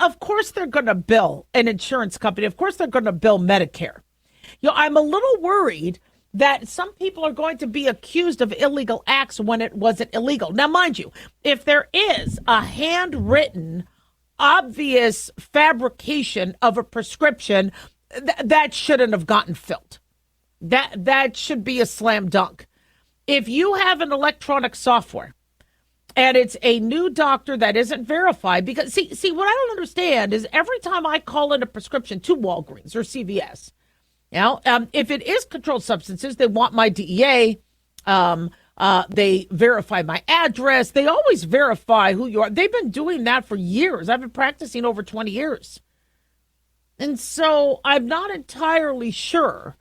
Of course they're going to bill an insurance company. Of course they're going to bill Medicare. I'm a little worried that some people are going to be accused of illegal acts when it wasn't illegal. Now, mind you, if there is a handwritten, obvious fabrication of a prescription, that shouldn't have gotten filled. That should be a slam dunk. If you have an electronic software and it's a new doctor that isn't verified, because see, what I don't understand is every time I call in a prescription to Walgreens or CVS, if it is controlled substances, they want my DEA. They verify my address. They always verify who you are. They've been doing that for years. I've been practicing over 20 years. And so I'm not entirely sure.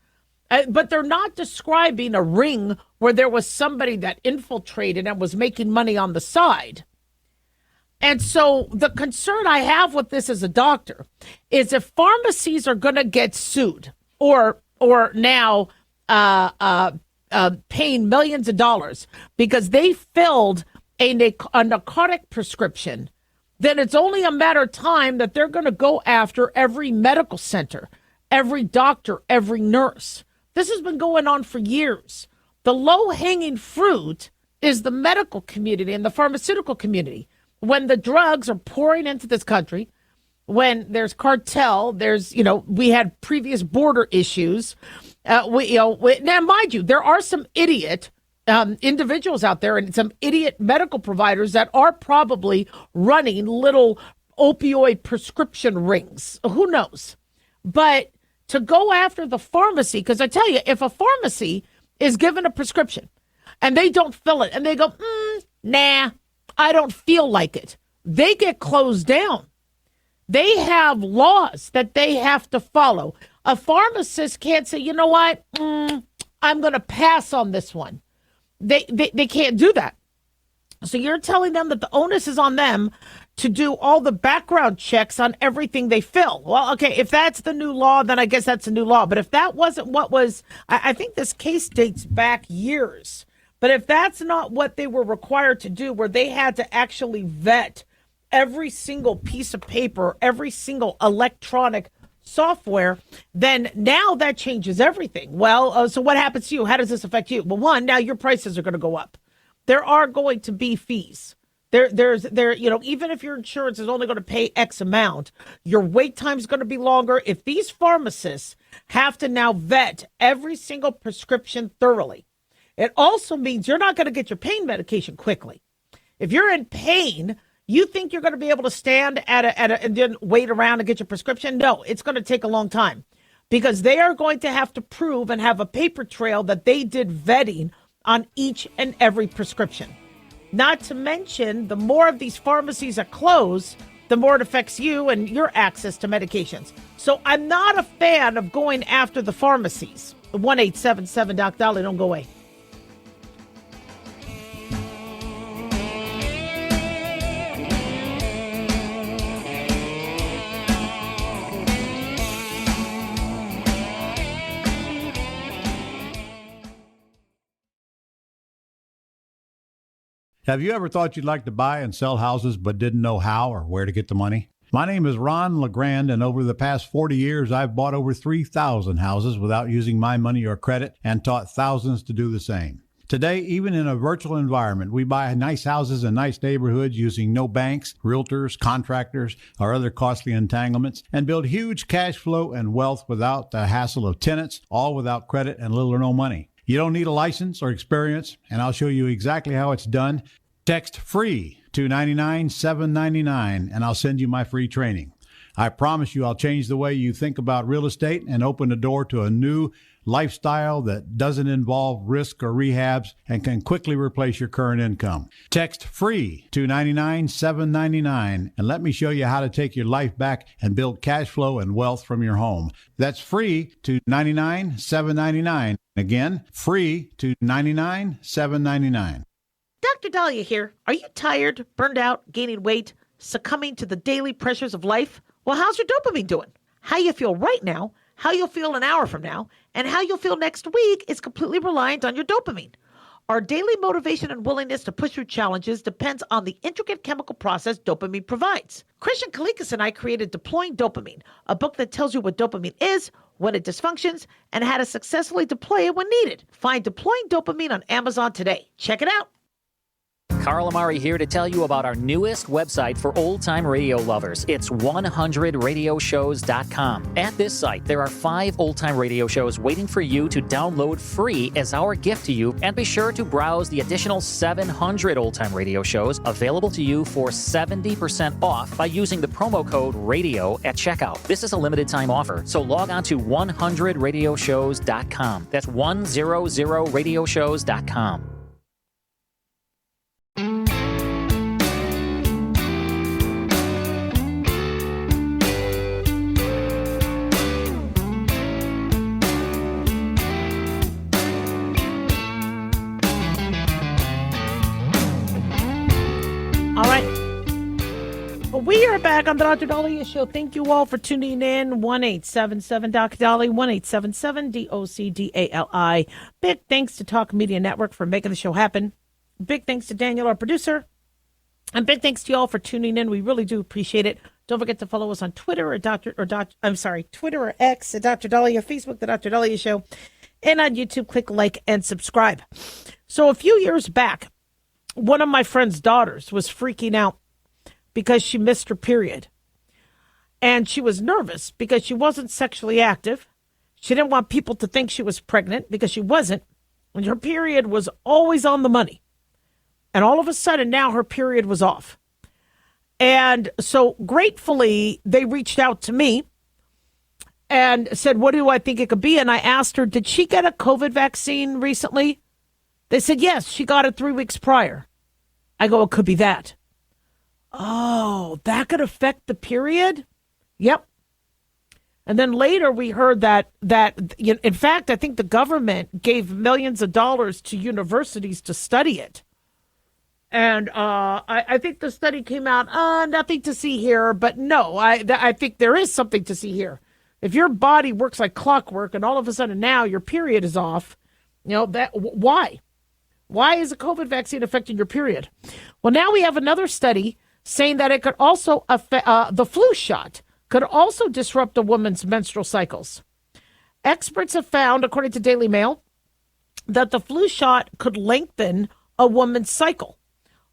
But they're not describing a ring where there was somebody that infiltrated and was making money on the side. And so the concern I have with this as a doctor is if pharmacies are going to get sued or now paying millions of dollars because they filled a narcotic prescription, then it's only a matter of time that they're going to go after every medical center, every doctor, every nurse. This has been going on for years. The low-hanging fruit is the medical community and the pharmaceutical community. When the drugs are pouring into this country, when there's cartel, we had previous border issues. Now, mind you, there are some idiot individuals out there and some idiot medical providers that are probably running little opioid prescription rings. Who knows? But to go after the pharmacy, because I tell you, if a pharmacy is given a prescription and they don't fill it and they go, nah, I don't feel like it, they get closed down. They have laws that they have to follow. A pharmacist can't say, you know what, I'm going to pass on this one. They can't do that. So you're telling them that the onus is on them to do all the background checks on everything they fill. Well, okay, if that's the new law, then I guess that's a new law. But if that wasn't what was, I think this case dates back years. But if that's not what they were required to do, where they had to actually vet every single piece of paper, every single electronic software, then now that changes everything. Well, so what happens to you? How does this affect you? Well, one, now your prices are going to go up. There are going to be fees. Even if your insurance is only going to pay X amount, your wait time is going to be longer. If these pharmacists have to now vet every single prescription thoroughly, it also means you're not going to get your pain medication quickly. If you're in pain, you think you're going to be able to stand and then wait around and get your prescription? No, it's going to take a long time because they are going to have to prove and have a paper trail that they did vetting on each and every prescription. Not to mention, the more of these pharmacies are closed, the more it affects you and your access to medications. So I'm not a fan of going after the pharmacies. 1-877-DOC-DOLLY, don't go away. Have you ever thought you'd like to buy and sell houses but didn't know how or where to get the money? My name is Ron LeGrand, and over the past 40 years, I've bought over 3,000 houses without using my money or credit and taught thousands to do the same. Today, even in a virtual environment, we buy nice houses in nice neighborhoods using no banks, realtors, contractors, or other costly entanglements, and build huge cash flow and wealth without the hassle of tenants, all without credit and little or no money. You don't need a license or experience, and I'll show you exactly how it's done. Text FREE to 99799, and I'll send you my free training. I promise you I'll change the way you think about real estate and open the door to a new lifestyle that doesn't involve risk or rehabs and can quickly replace your current income. Text FREE to 99799 and let me show you how to take your life back and build cash flow and wealth from your home. That's FREE to 99799. Again, FREE to 99799. Dr. Dahlia here. Are you tired, burned out, gaining weight, succumbing to the daily pressures of life? Well, how's your dopamine doing? How you feel right now How you'll feel an hour from now and how you'll feel next week is completely reliant on your dopamine. Our daily motivation and willingness to push through challenges depends on the intricate chemical process dopamine provides. Christian Kalikas and I created Deploying Dopamine, a book that tells you what dopamine is, when it dysfunctions, and how to successfully deploy it when needed. Find Deploying Dopamine on Amazon today. Check it out. Carl Amari here to tell you about our newest website for old-time radio lovers. It's 100radioshows.com. At this site, there are 5 old-time radio shows waiting for you to download free as our gift to you, and be sure to browse the additional 700 old-time radio shows available to you for 70% off by using the promo code RADIO at checkout. This is a limited-time offer, so log on to 100radioshows.com. That's 100radioshows.com. All right. Well, we are back on the Dr. Daliah Show. Thank you all for tuning in. 1-877-Dr. Dali, 1-877-DOCDALI. Big thanks to Talk Media Network for making the show happen. Big thanks to Daniel, our producer. And big thanks to you all for tuning in. We really do appreciate it. Don't forget to follow us on Twitter Twitter or X at Dr. Daliah, Facebook, the Dr. Daliah Show, and on YouTube, click like and subscribe. So a few years back, one of my friend's daughters was freaking out because she missed her period. And she was nervous because she wasn't sexually active. She didn't want people to think she was pregnant because she wasn't. And her period was always on the money. And all of a sudden now her period was off. And so gratefully they reached out to me and said, what do I think it could be? And I asked her, did she get a COVID vaccine recently? They said, yes, she got it 3 weeks prior. I go, it could be that. Oh, that could affect the period? Yep. And then later we heard that in fact, I think the government gave millions of dollars to universities to study it. And I think the study came out, nothing to see here. But no, I think there is something to see here. If your body works like clockwork and all of a sudden now your period is off, why? Why is a COVID vaccine affecting your period? Well, now we have another study saying that it could also affect the flu shot could also disrupt a woman's menstrual cycles. Experts have found, according to Daily Mail, that the flu shot could lengthen a woman's cycle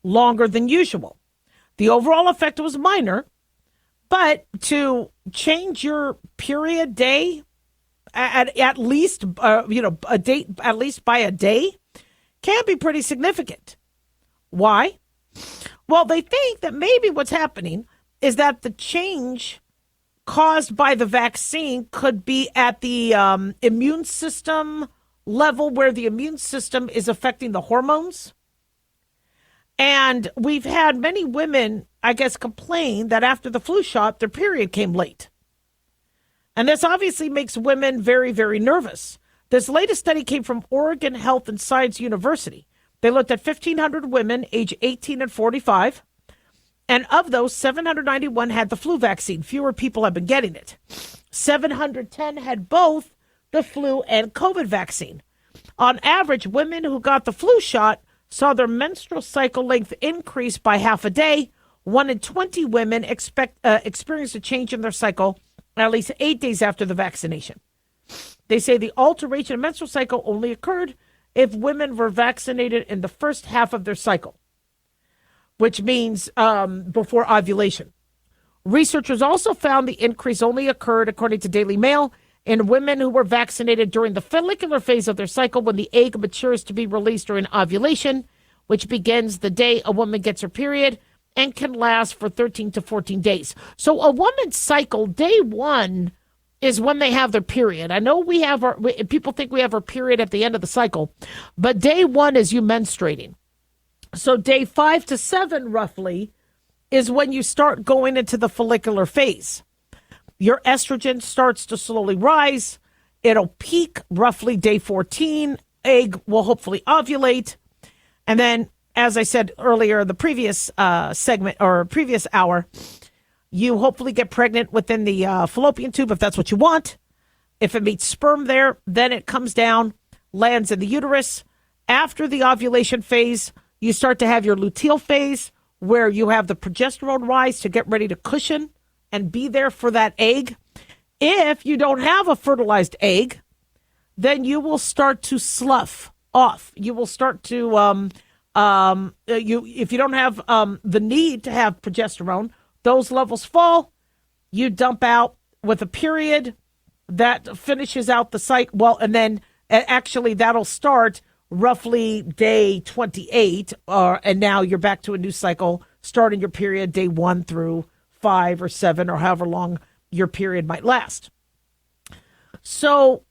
longer than usual. The overall effect was minor, but to change your period day at least a date, at least by a day, can be pretty significant. Why? Well, they think that maybe what's happening is that the change caused by the vaccine could be at the immune system level, where the immune system is affecting the hormones. And we've had many women, I guess, complain that after the flu shot, their period came late. And this obviously makes women very, very nervous. This latest study came from Oregon Health and Science University. They looked at 1,500 women age 18 and 45. And of those, 791 had the flu vaccine. Fewer people have been getting it. 710 had both the flu and COVID vaccine. On average, women who got the flu shot saw their menstrual cycle length increase by half a day. 1 in 20 women experienced a change in their cycle at least 8 days after the vaccination. They say the alteration of menstrual cycle only occurred if women were vaccinated in the first half of their cycle, which means before ovulation. Researchers also found the increase only occurred, according to Daily Mail, in women who were vaccinated during the follicular phase of their cycle, when the egg matures to be released during ovulation, which begins the day a woman gets her period and can last for 13 to 14 days. So a woman's cycle, day one, is when they have their period. I know people think we have our period at the end of the cycle, but day one is you menstruating. So day 5 to 7, roughly, is when you start going into the follicular phase. Your estrogen starts to slowly rise. It'll peak roughly day 14. Egg will hopefully ovulate. And then, as I said earlier, the previous segment or previous hour, you hopefully get pregnant within the fallopian tube if that's what you want. If it meets sperm there, then it comes down, lands in the uterus. After the ovulation phase, you start to have your luteal phase, where you have the progesterone rise to get ready to cushion and be there for that egg. If you don't have a fertilized egg, then you will start to slough off. You will start to, if you don't have the need to have progesterone, those levels fall. You dump out with a period that finishes out the cycle. Well, and then actually that'll start roughly day 28, and now you're back to a new cycle, starting your period day 1 through 5 or 7 or however long your period might last. So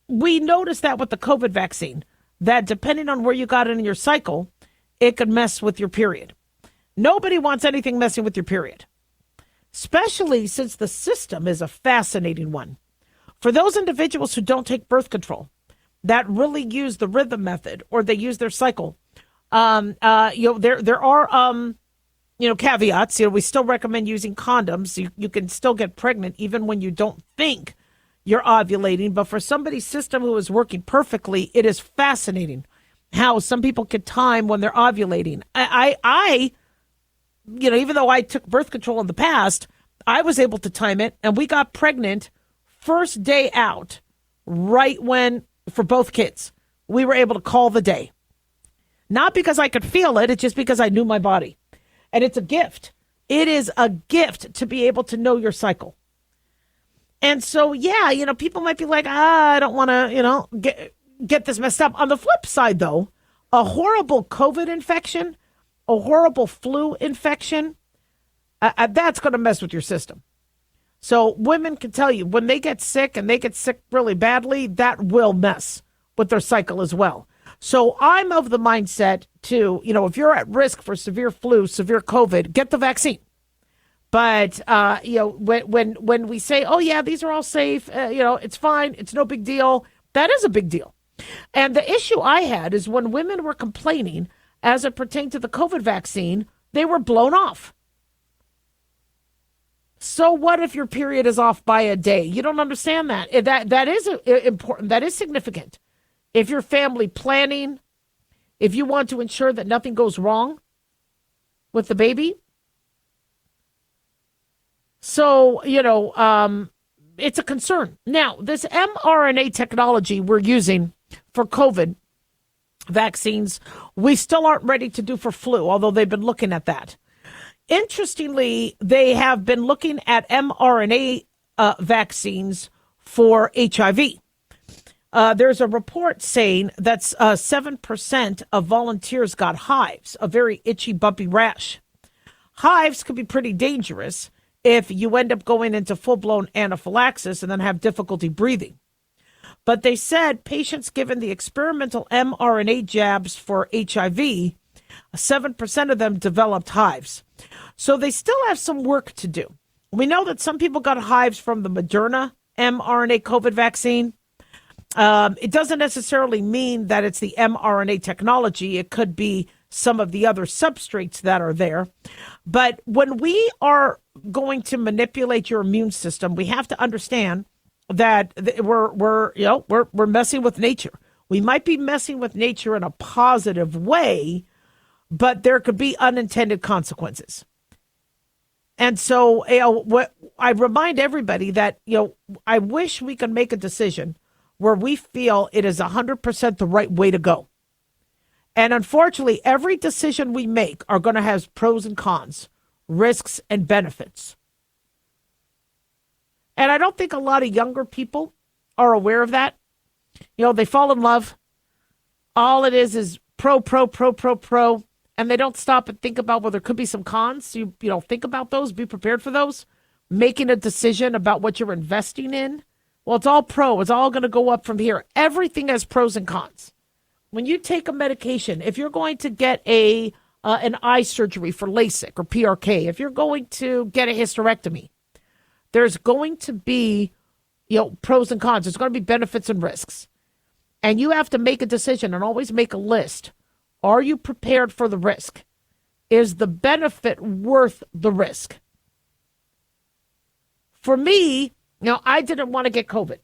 we noticed that with the COVID vaccine, that depending on where you got in your cycle, it could mess with your period. Nobody wants anything messing with your period, especially since the system is a fascinating one. For those individuals who don't take birth control, that really use the rhythm method, or they use their cycle, there are caveats. We still recommend using condoms. You can still get pregnant even when you don't think you're ovulating. But for somebody's system who is working perfectly, it is fascinating how some people can time when they're ovulating. I even though I took birth control in the past, I was able to time it, and we got pregnant first day out, right when, for both kids, we were able to call the day. Not because I could feel it, it's just because I knew my body. And it's a gift. It is a gift to be able to know your cycle. And so, people might be like, I don't want to, get this messed up. On the flip side, though, a horrible COVID infection, a horrible flu infection, that's going to mess with your system. So women can tell you when they get sick, and they get sick really badly, that will mess with their cycle as well. So I'm of the mindset to, if you're at risk for severe flu, severe COVID, get the vaccine. But, when we say, oh, yeah, these are all safe, it's fine, it's no big deal, that is a big deal. And the issue I had is when women were complaining as it pertained to the COVID vaccine, they were blown off. So what if your period is off by a day? You don't understand that. That is important. That is significant. If you're family planning, if you want to ensure that nothing goes wrong with the baby. So, it's a concern. Now, this mRNA technology we're using for COVID vaccines, we still aren't ready to do for flu, although they've been looking at that. Interestingly, they have been looking at mRNA vaccines for HIV. There's a report saying that 7% of volunteers got hives, a very itchy, bumpy rash. Hives could be pretty dangerous if you end up going into full-blown anaphylaxis and then have difficulty breathing. But they said patients given the experimental mRNA jabs for HIV, 7% of them developed hives. So they still have some work to do. We know that some people got hives from the Moderna mRNA COVID vaccine. It doesn't necessarily mean that it's the mRNA technology. It could be some of the other substrates that are there. But when we are going to manipulate your immune system, we have to understand that we're messing with nature. We might be messing with nature in a positive way, but there could be unintended consequences. And so, what I remind everybody that, I wish we could make a decision where we feel it is 100% the right way to go. And unfortunately, every decision we make are going to have pros and cons, risks and benefits. And I don't think a lot of younger people are aware of that. They fall in love. All it is pro, and they don't stop and think about, well, there could be some cons. So you think about those, be prepared for those. Making a decision about what you're investing in. Well, it's all pro. It's all going to go up from here. Everything has pros and cons. When you take a medication, if you're going to get an eye surgery for LASIK or PRK, if you're going to get a hysterectomy, there's going to be, pros and cons. There's going to be benefits and risks. And you have to make a decision and always make a list. Are you prepared for the risk? Is the benefit worth the risk? For me, I didn't want to get COVID.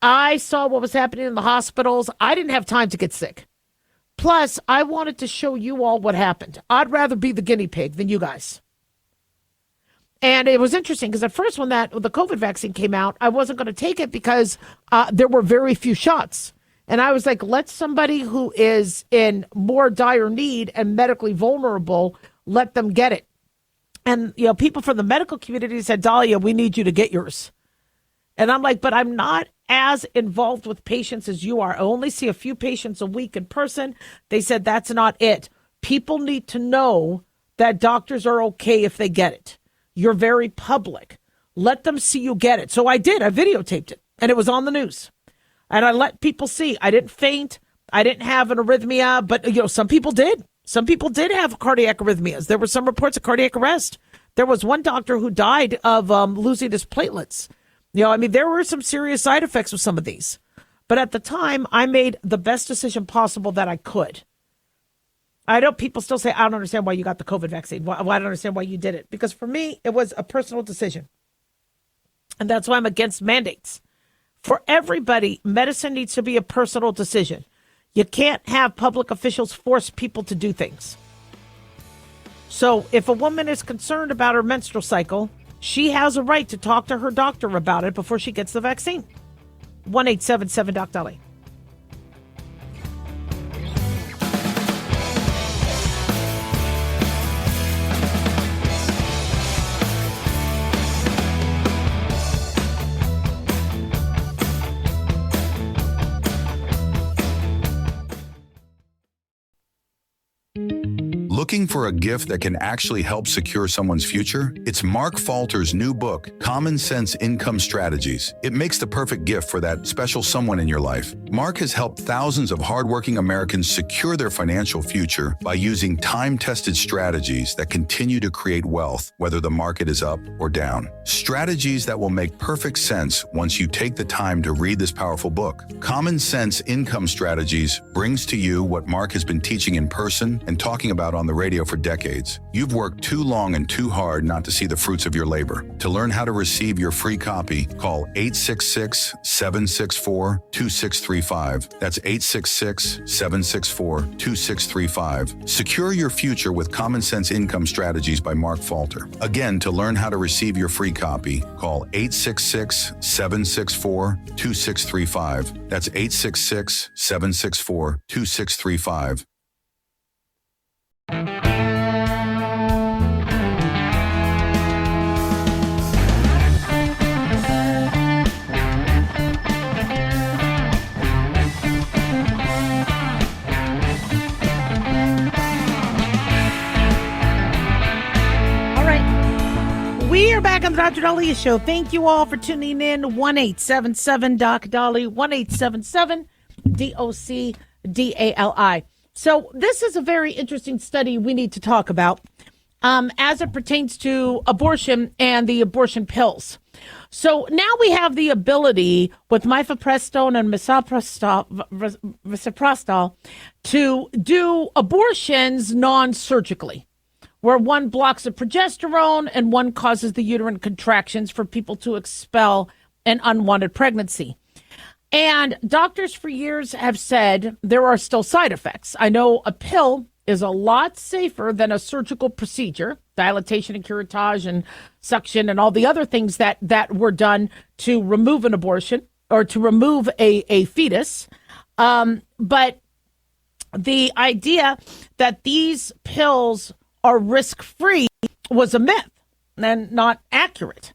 I saw what was happening in the hospitals. I didn't have time to get sick. Plus, I wanted to show you all what happened. I'd rather be the guinea pig than you guys. And it was interesting because at first when the COVID vaccine came out, I wasn't going to take it because there were very few shots. And I was like, let somebody who is in more dire need and medically vulnerable, let them get it. And, people from the medical community said, Dahlia, we need you to get yours. And I'm like, but I'm not as involved with patients as you are. I only see a few patients a week in person. They said that's not it. People need to know that doctors are okay if they get it. You're very public. Let them see you get it. So I did. I videotaped it, and it was on the news. And I let people see. I didn't faint. I didn't have an arrhythmia, but, some people did. Some people did have cardiac arrhythmias. There were some reports of cardiac arrest. There was one doctor who died of losing his platelets. There were some serious side effects with some of these. But at the time, I made the best decision possible that I could. I know people still say, I don't understand why you got the COVID vaccine. I don't understand why you did it. Because for me, it was a personal decision. And that's why I'm against mandates. For everybody, medicine needs to be a personal decision. You can't have public officials force people to do things. So if a woman is concerned about her menstrual cycle, she has a right to talk to her doctor about it before she gets the vaccine. 1-877-DOC-DOLLY. Looking for a gift that can actually help secure someone's future? It's Mark Falter's new book, Common Sense Income Strategies. It makes the perfect gift for that special someone in your life. Mark has helped thousands of hardworking Americans secure their financial future by using time-tested strategies that continue to create wealth, whether the market is up or down. Strategies that will make perfect sense once you take the time to read this powerful book. Common Sense Income Strategies brings to you what Mark has been teaching in person and talking about on the radio for decades. You've worked too long and too hard not to see the fruits of your labor. To learn how to receive your free copy, call 866-764-2635. That's 866-764-2635. Secure your future with Common Sense Income Strategies by Mark Falter. Again, to learn how to receive your free copy, call 866-764-2635. That's 866-764-2635. We are back on the Dr. Dahlia Show. Thank you all for tuning in. 1-877-DOC-DOLLY, 1-877-DOC-DALI. So this is a very interesting study we need to talk about as it pertains to abortion and the abortion pills. So now we have the ability with mifepristone and misoprostol to do abortions non-surgically, where one blocks the progesterone and one causes the uterine contractions for people to expel an unwanted pregnancy. And doctors for years have said there are still side effects. I know a pill is a lot safer than a surgical procedure, dilatation and curettage and suction and all the other things that were done to remove an abortion or to remove a fetus. But the idea that these pills are risk-free was a myth and not accurate.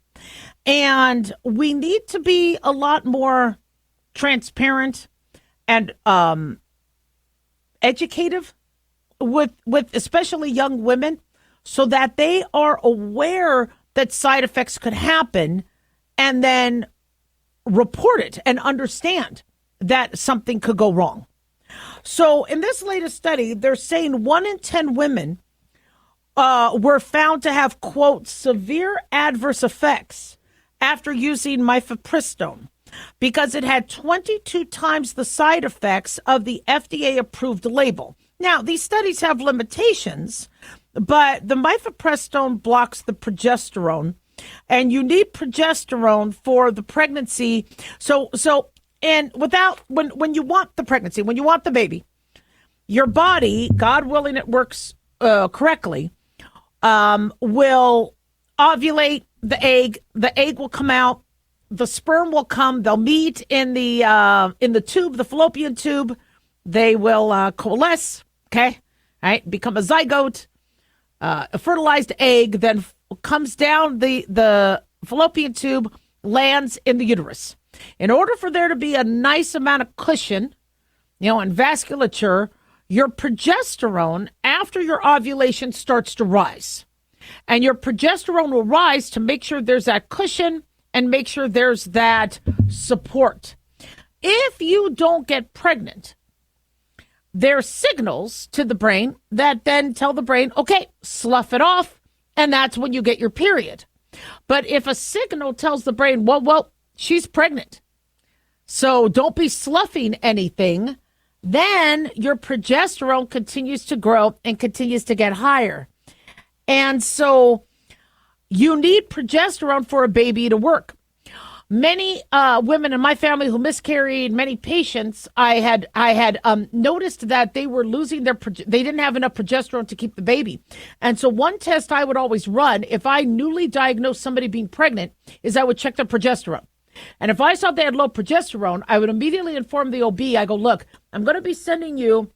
And we need to be a lot more transparent and educative with especially young women so that they are aware that side effects could happen and then report it and understand that something could go wrong. So in this latest study, they're saying 1 in 10 women were found to have, quote, severe adverse effects after using mifepristone because it had 22 times the side effects of the FDA-approved label. Now, these studies have limitations, but the mifepristone blocks the progesterone, and you need progesterone for the pregnancy. So and when you want the pregnancy, when you want the baby, your body, God willing, it works correctly, will ovulate the egg. The egg will come out. The sperm will come. They'll meet in the tube, the fallopian tube. They will coalesce. Okay, all right, become a zygote, a fertilized egg. Then comes down the fallopian tube, lands in the uterus. In order for there to be a nice amount of cushion, and vasculature, your progesterone after your ovulation starts to rise. And your progesterone will rise to make sure there's that cushion and make sure there's that support. If you don't get pregnant, there's signals to the brain that then tell the brain, okay, slough it off, and that's when you get your period. But if a signal tells the brain, well, she's pregnant, so don't be sloughing anything, then your progesterone continues to grow and continues to get higher. And so you need progesterone for a baby to work. Many women in my family who miscarried, many patients, I had noticed that they were losing they didn't have enough progesterone to keep the baby. And so one test I would always run if I newly diagnosed somebody being pregnant is I would check their progesterone. And if I saw they had low progesterone, I would immediately inform the OB. I go, look, I'm going to be sending you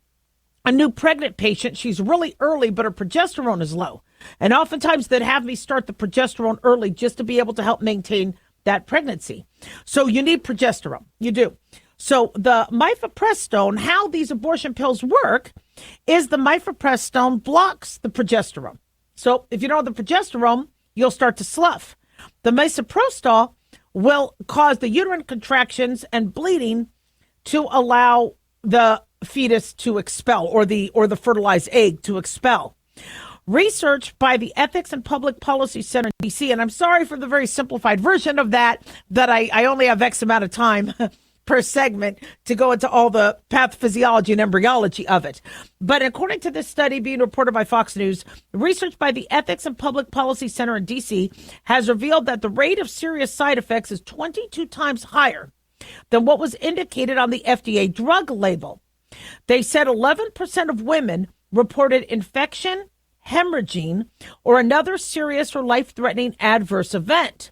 a new pregnant patient. She's really early, but her progesterone is low. And oftentimes they'd have me start the progesterone early just to be able to help maintain that pregnancy. So you need progesterone. You do. So the mifepristone, how these abortion pills work is the mifepristone blocks the progesterone. So if you don't have the progesterone, you'll start to slough. The misoprostol will cause the uterine contractions and bleeding to allow the fetus to expel or the fertilized egg to expel. Research by the Ethics and Public Policy Center in D.C., and I'm sorry for the very simplified version of that I only have X amount of time per segment to go into all the pathophysiology and embryology of it. But according to this study being reported by Fox News, research by the Ethics and Public Policy Center in D.C. has revealed that the rate of serious side effects is 22 times higher than what was indicated on the FDA drug label. They said 11% of women reported infection, hemorrhaging, or another serious or life-threatening adverse event.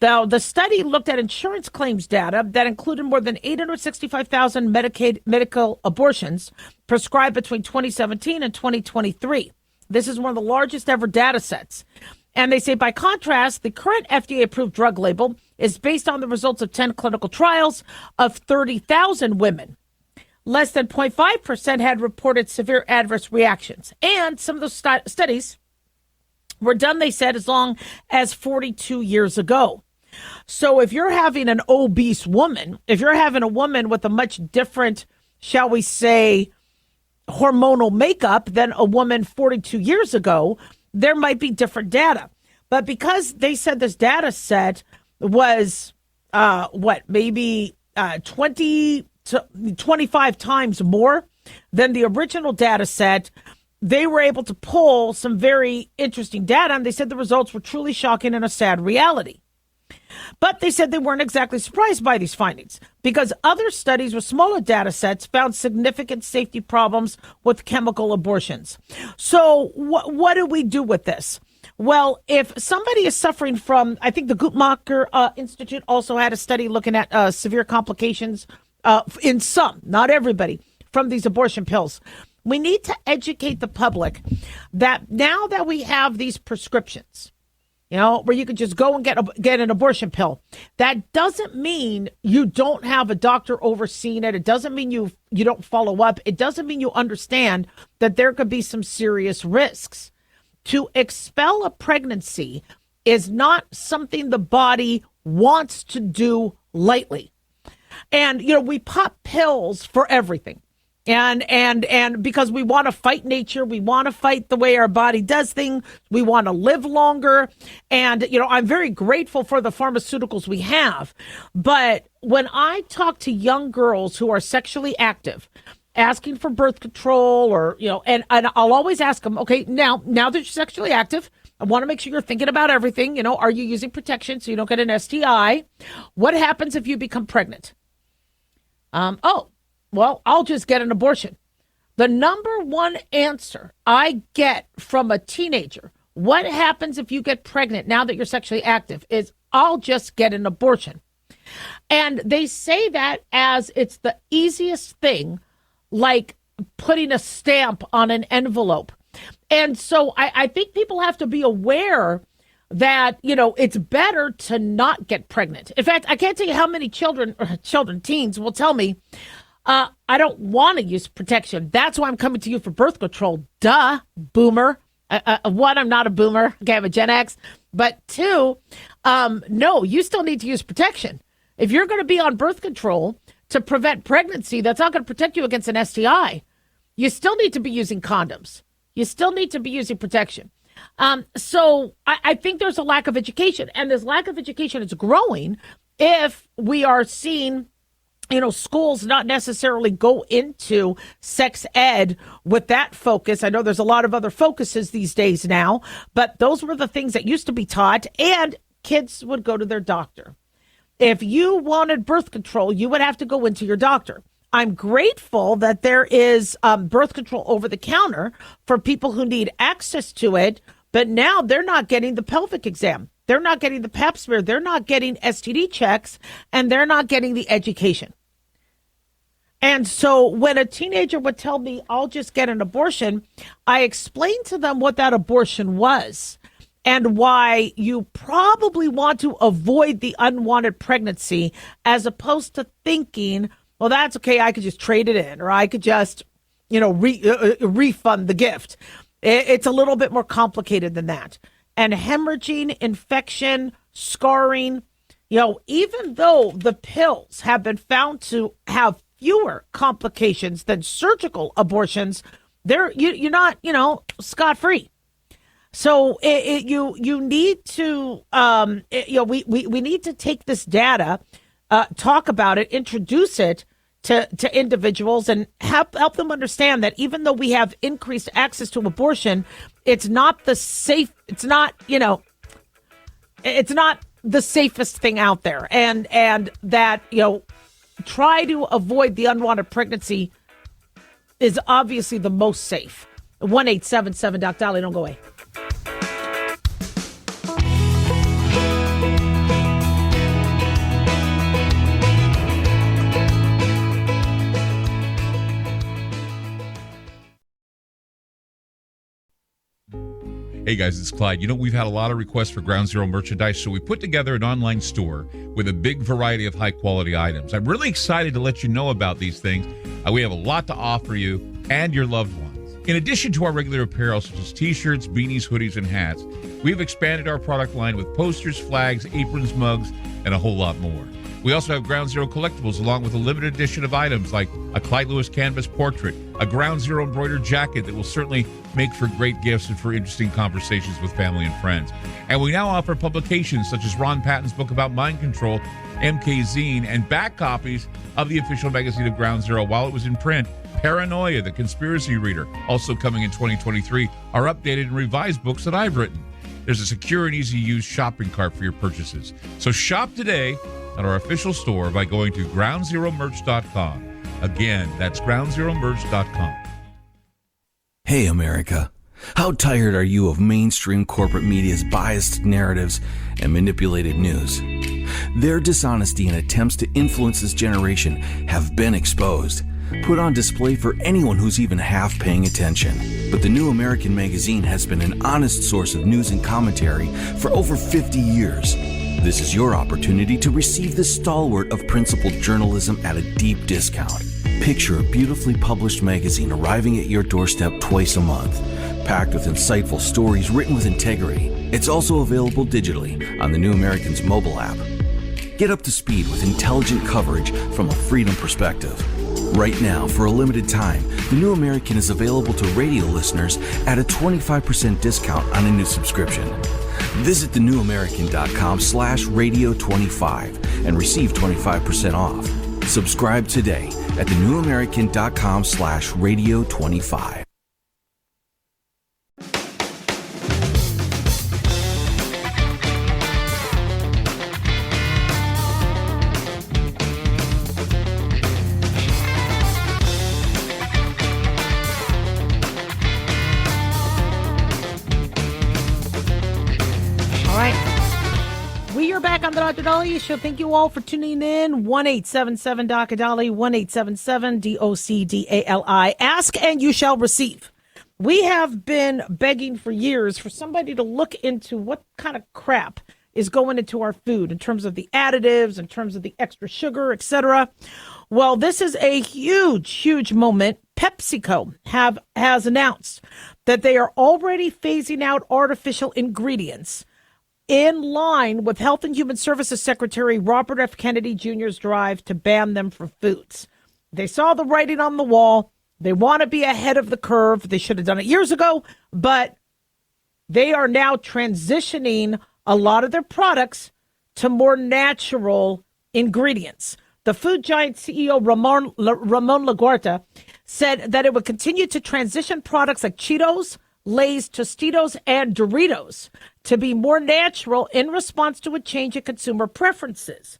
Now, the study looked at insurance claims data that included more than 865,000 medical abortions prescribed between 2017 and 2023. This is one of the largest ever data sets. And they say, by contrast, the current FDA-approved drug label is based on the results of 10 clinical trials of 30,000 women. Less than 0.5% had reported severe adverse reactions. And some of those studies were done, they said, as long as 42 years ago. So if you're having an obese woman, if you're having a woman with a much different, shall we say, hormonal makeup than a woman 42 years ago, there might be different data. But because they said this data set was, maybe 20 to 25 times more than the original data set, they were able to pull some very interesting data, and they said the results were truly shocking and a sad reality. But they said they weren't exactly surprised by these findings because other studies with smaller data sets found significant safety problems with chemical abortions. So what do we do with this? Well, if somebody is suffering from, I think the Guttmacher Institute also had a study looking at severe complications in some, not everybody, from these abortion pills. We need to educate the public that now that we have these prescriptions, where you can just go and get an abortion pill, that doesn't mean you don't have a doctor overseeing it. It doesn't mean you don't follow up. It doesn't mean you understand that there could be some serious risks. To expel a pregnancy is not something the body wants to do lightly. And, we pop pills for everything. And because we want to fight nature, we want to fight the way our body does things. We want to live longer. And, I'm very grateful for the pharmaceuticals we have. But when I talk to young girls who are sexually active, asking for birth control or, and I'll always ask them, okay, now that you're sexually active, I want to make sure you're thinking about everything. Are you using protection so you don't get an STI? What happens if you become pregnant? Well, I'll just get an abortion. The number one answer I get from a teenager, what happens if you get pregnant now that you're sexually active, is I'll just get an abortion. And they say that as it's the easiest thing, like putting a stamp on an envelope. And so I think people have to be aware that, it's better to not get pregnant. In fact, I can't tell you how many teens will tell me, I don't want to use protection. That's why I'm coming to you for birth control. Duh, boomer. One, I'm not a boomer. Okay, I'm a Gen X. But two, no, you still need to use protection. If you're going to be on birth control to prevent pregnancy, that's not going to protect you against an STI. You still need to be using condoms. You still need to be using protection. So I think there's a lack of education, and this lack of education is growing if we are seeing, schools not necessarily go into sex ed with that focus. I know there's a lot of other focuses these days now, but those were the things that used to be taught, and kids would go to their doctor. If you wanted birth control, you would have to go into your doctor. I'm grateful that there is birth control over the counter for people who need access to it, but now they're not getting the pelvic exam. They're not getting the pap smear. They're not getting STD checks, and they're not getting the education. And so when a teenager would tell me, I'll just get an abortion, I explained to them what that abortion was and why you probably want to avoid the unwanted pregnancy, as opposed to thinking, well, that's okay, I could just trade it in, or I could just, refund the gift. It's a little bit more complicated than that. And hemorrhaging, infection, scarring, even though the pills have been found to have fewer complications than surgical abortions, you're not, scot-free. So you need to, we need to take this data, talk about it, introduce it to individuals, and help them understand that even though we have increased access to abortion, it's not the safest thing out there, and that try to avoid the unwanted pregnancy is obviously the most safe. 1-877 Doc Dolly, don't go away. Hey guys, it's Clyde. We've had a lot of requests for Ground Zero merchandise, so we put together an online store with a big variety of high-quality items. I'm really excited to let you know about these things. We have a lot to offer you and your loved ones. In addition to our regular apparel, such as t-shirts, beanies, hoodies, and hats, we've expanded our product line with posters, flags, aprons, mugs, and a whole lot more. We also have Ground Zero collectibles, along with a limited edition of items like a Clyde Lewis canvas portrait, a Ground Zero embroidered jacket that will certainly make for great gifts and for interesting conversations with family and friends. And we now offer publications such as Ron Patton's book about mind control, MK Zine, and back copies of the official magazine of Ground Zero while it was in print. Paranoia, the Conspiracy Reader, also coming in 2023, are updated and revised books that I've written. There's a secure and easy-to-use shopping cart for your purchases. So shop today at our official store by going to groundzeromerch.com. Again, that's groundzeromerch.com. Hey, America. How tired are you of mainstream corporate media's biased narratives and manipulated news? Their dishonesty and attempts to influence this generation have been exposed, put on display for anyone who's even half paying attention. But the New American Magazine has been an honest source of news and commentary for over 50 years. This is your opportunity to receive the stalwart of principled journalism at a deep discount. Picture a beautifully published magazine arriving at your doorstep twice a month, packed with insightful stories written with integrity. It's also available digitally on the New American's mobile app. Get up to speed with intelligent coverage from a freedom perspective. Right now, for a limited time, the New American is available to radio listeners at a 25% discount on a new subscription. Visit thenewamerican.com/radio25 and receive 25% off. Subscribe today at thenewamerican.com/radio25. the Dr. Dali Show. Thank you all for tuning in. 1-877 Dali, 1-877-DOCDALI. Ask and you shall receive. We have been begging for years for somebody to look into what kind of crap is going into our food in terms of the additives, in terms of the extra sugar, etc. Well, this is a huge, huge moment. PepsiCo has announced that they are already phasing out artificial ingredients in line with Health and Human Services Secretary Robert F. Kennedy Jr.'s drive to ban them for foods. They saw the writing on the wall. They want to be ahead of the curve. They should have done it years ago, but they are now transitioning a lot of their products to more natural ingredients. The food giant CEO Ramon Laguarta said that it would continue to transition products like Cheetos, Lay's, Tostitos, and Doritos to be more natural in response to a change in consumer preferences.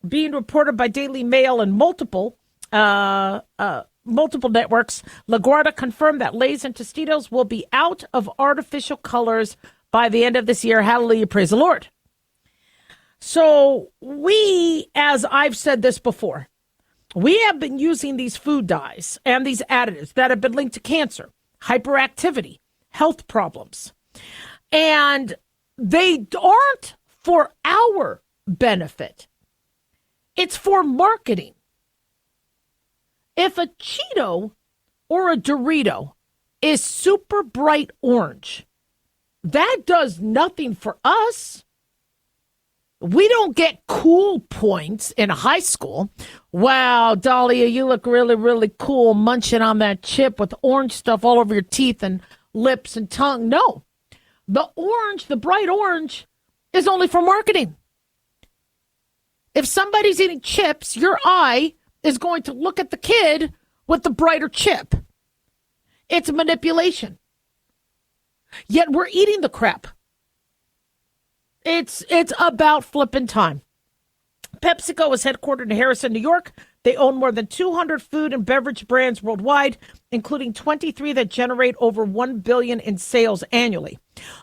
Being reported by Daily Mail and multiple networks, LaGuardia confirmed that Lay's and Tostitos will be out of artificial colors by the end of this year. Hallelujah, praise the Lord. So we, as I've said this before, we have been using these food dyes and these additives that have been linked to cancer, hyperactivity, health problems, and they aren't for our benefit. It's for marketing. If a Cheeto or a Dorito is super bright orange, that does nothing for us. We don't get cool points in high school. Wow, Dahlia, you look really, really cool munching on that chip with orange stuff all over your teeth and lips and tongue. No, the orange, the bright orange, is only for marketing. If somebody's eating chips, your eye is going to look at the kid with the brighter chip. It's manipulation. Yet we're eating the crap. It's about flipping time. PepsiCo is headquartered in Harrison, New York. They own more than 200 food and beverage brands worldwide, including 23 that generate over $1 billion in sales annually.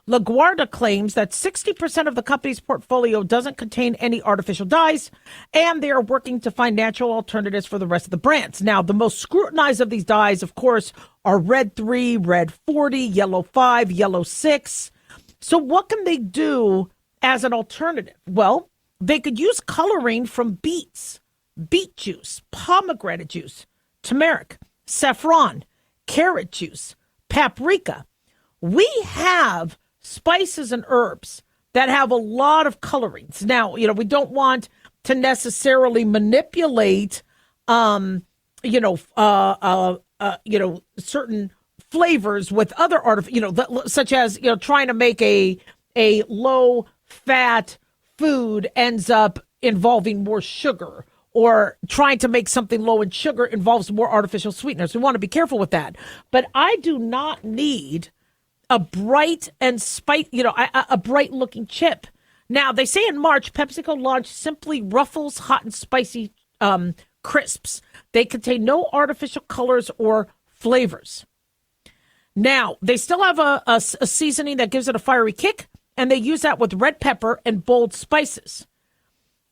LaGuardia claims that 60% of the company's portfolio doesn't contain any artificial dyes, and they are working to find natural alternatives for the rest of the brands. Now, the most scrutinized of these dyes, of course, are Red 3, Red 40, Yellow 5, Yellow 6. So what can they do as an alternative? Well, they could use coloring from beets, beet juice, pomegranate juice, turmeric, saffron, carrot juice, paprika. We have spices and herbs that have a lot of colorings. Now, we don't want to necessarily manipulate, certain flavors with other such as, trying to make a low fat food ends up involving more sugar, or trying to make something low in sugar involves more artificial sweeteners. We want to be careful with that. But I do not need a bright and a bright looking chip. Now, they say in March, PepsiCo launched Simply Ruffles Hot and Spicy Crisps. They contain no artificial colors or flavors. Now, they still have a seasoning that gives it a fiery kick, and they use that with red pepper and bold spices.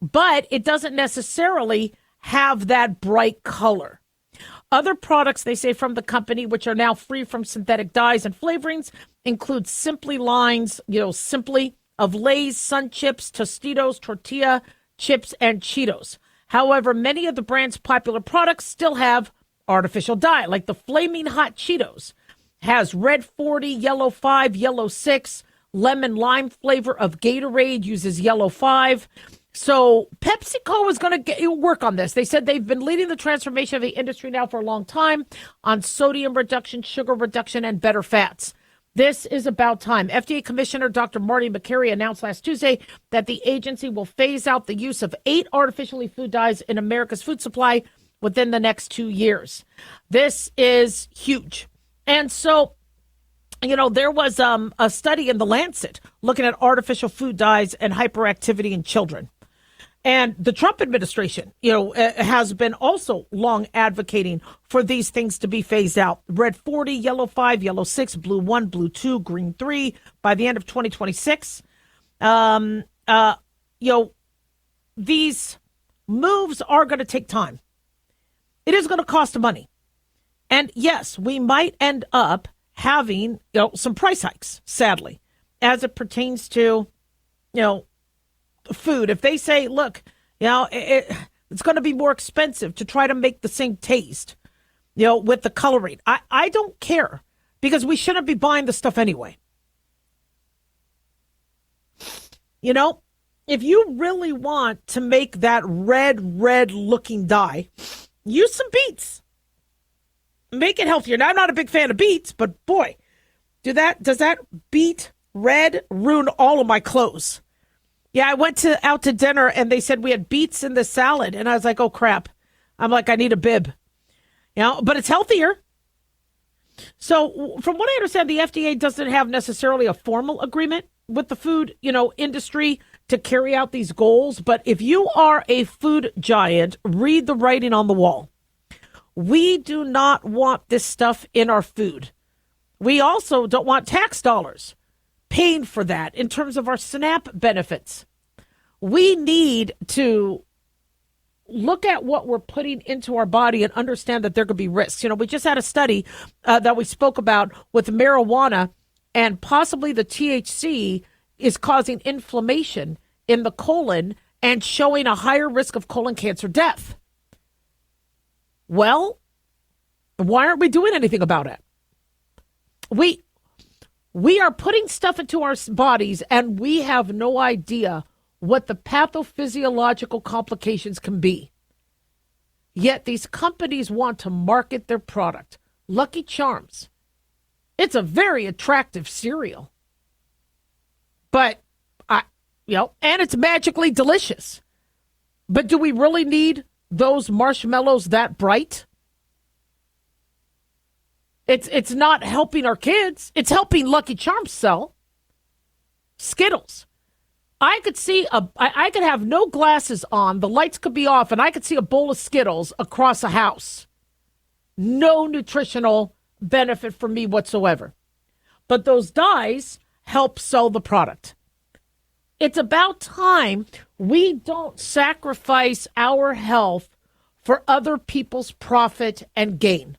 But it doesn't necessarily have that bright color. Other products, they say, from the company, which are now free from synthetic dyes and flavorings, include Simply lines, Simply of Lay's, Sun Chips, Tostitos, Tortilla Chips, and Cheetos. However, many of the brand's popular products still have artificial dye, like the Flaming Hot Cheetos has Red 40, Yellow 5, Yellow 6, lemon lime flavor of Gatorade uses Yellow 5. So PepsiCo is going to work on this. They said they've been leading the transformation of the industry now for a long time on sodium reduction, sugar reduction, and better fats. This is about time. FDA Commissioner Dr. Marty Makary announced last Tuesday that the agency will phase out the use of 8 artificially food dyes in America's food supply within the next 2 years. This is huge. And so, there was a study in The Lancet looking at artificial food dyes and hyperactivity in children. And the Trump administration, has been also long advocating for these things to be phased out. Red 40, Yellow 5, Yellow 6, Blue 1, Blue 2, Green 3 by the end of 2026. these moves are going to take time. It is going to cost money. And yes, we might end up having, some price hikes, sadly, as it pertains to, food. If they say, look, it's going to be more expensive to try to make the same taste, with the coloring. I don't care, because we shouldn't be buying the stuff anyway. If you really want to make that red looking dye, use some beets. Make it healthier. Now, I'm not a big fan of beets, but boy, does that beet red ruin all of my clothes. Yeah, I went out to dinner and they said we had beets in the salad, and I was like, oh crap. I'm like, I need a bib. But it's healthier. So from what I understand, the FDA doesn't have necessarily a formal agreement with the food, industry to carry out these goals. But if you are a food giant, read the writing on the wall. We do not want this stuff in our food. We also don't want tax dollars paying for that in terms of our SNAP benefits. We need to look at what we're putting into our body and understand that there could be risks. We just had a study that we spoke about with marijuana, and possibly the THC is causing inflammation in the colon and showing a higher risk of colon cancer death. Well, why aren't we doing anything about it? We are putting stuff into our bodies, and we have no idea what the pathophysiological complications can be. Yet these companies want to market their product. Lucky Charms. It's a very attractive cereal. But, and it's magically delicious. But do we really need those marshmallows that bright? It's not helping our kids. It's helping Lucky Charms sell. Skittles. I could have no glasses on, the lights could be off, and I could see a bowl of Skittles across a house. No nutritional benefit for me whatsoever. But those dyes help sell the product. It's about time we don't sacrifice our health for other people's profit and gain.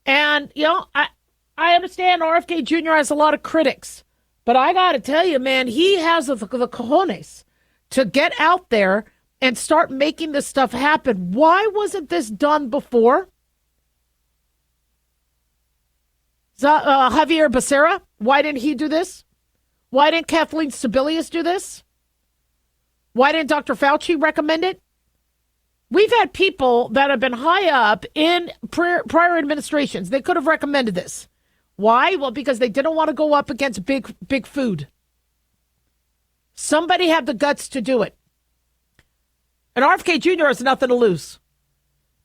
And, I understand RFK Jr. has a lot of critics, but I got to tell you, man, he has the cojones to get out there and start making this stuff happen. Why wasn't this done before? Javier Becerra, why didn't he do this? Why didn't Kathleen Sebelius do this? Why didn't Dr. Fauci recommend it? We've had people that have been high up in prior administrations. They could have recommended this. Why? Well, because they didn't want to go up against big food. Somebody had the guts to do it. And RFK Jr. has nothing to lose.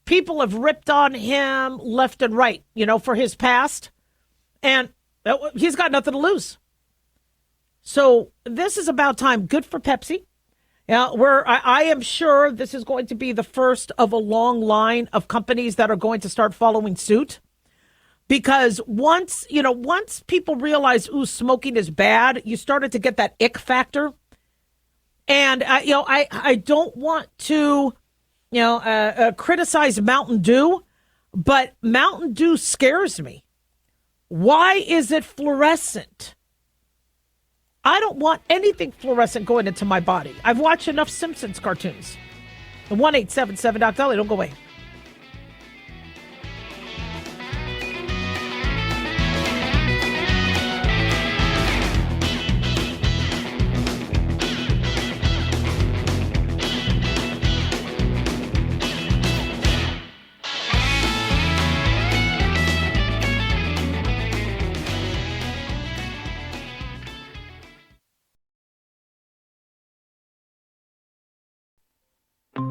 People have ripped on him left and right, for his past. And he's got nothing to lose. So this is about time. Good for Pepsi. I am sure this is going to be the first of a long line of companies that are going to start following suit. Because once people realize, smoking is bad, you started to get that ick factor. And, I don't want to, criticize Mountain Dew, but Mountain Dew scares me. Why is it fluorescent? I don't want anything fluorescent going into my body. I've watched enough Simpsons cartoons. The 1-877-Doc-Dolly, don't go away.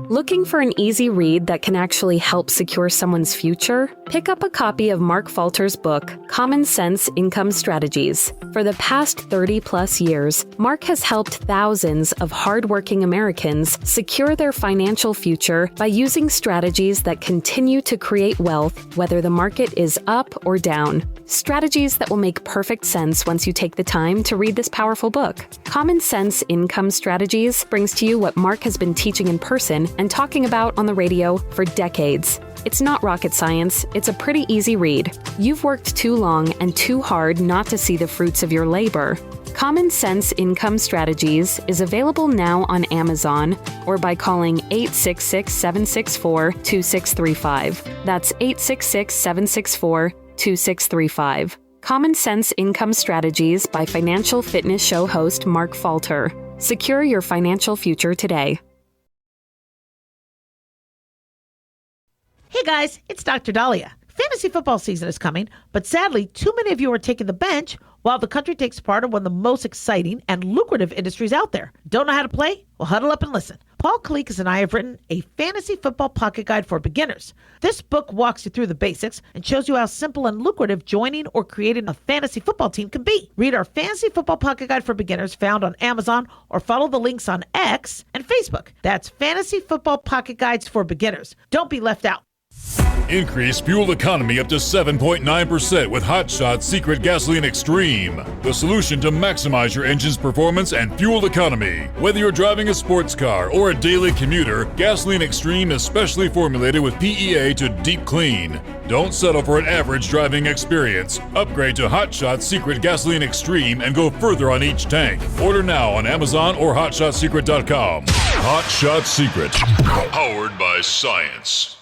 Looking for an easy read that can actually help secure someone's future? Pick up a copy of Mark Falter's book, Common Sense Income Strategies. For the past 30-plus years, Mark has helped thousands of hardworking Americans secure their financial future by using strategies that continue to create wealth, whether the market is up or down. Strategies that will make perfect sense once you take the time to read this powerful book. Common Sense Income Strategies brings to you what Mark has been teaching in person and talking about on the radio for decades. It's not rocket science, it's a pretty easy read. You've worked too long and too hard not to see the fruits of your labor. Common Sense Income Strategies is available now on Amazon or by calling 866-764-2635. That's 866-764-2635. Common Sense Income Strategies by Financial Fitness Show host Mark Falter. Secure your financial future today. Hey guys, it's Dr. Dahlia. Fantasy football season is coming, but sadly, too many of you are taking the bench while the country takes part in one of the most exciting and lucrative industries out there. Don't know how to play? Well, huddle up and listen. Paul Kalikas and I have written a fantasy football pocket guide for beginners. This book walks you through the basics and shows you how simple and lucrative joining or creating a fantasy football team can be. Read our fantasy football pocket guide for beginners found on Amazon or follow the links on X and Facebook. That's Fantasy Football Pocket Guides for Beginners. Don't be left out. Increase fuel economy up to 7.9% with Hot Shot Secret Gasoline Extreme, the solution to maximize your engine's performance and fuel economy. Whether you're driving a sports car or a daily commuter, Gasoline Extreme is specially formulated with PEA to deep clean. Don't settle for an average driving experience. Upgrade to Hot Shot Secret Gasoline Extreme and go further on each tank. Order now on Amazon or HotShotSecret.com. Hot Shot Secret, powered by science.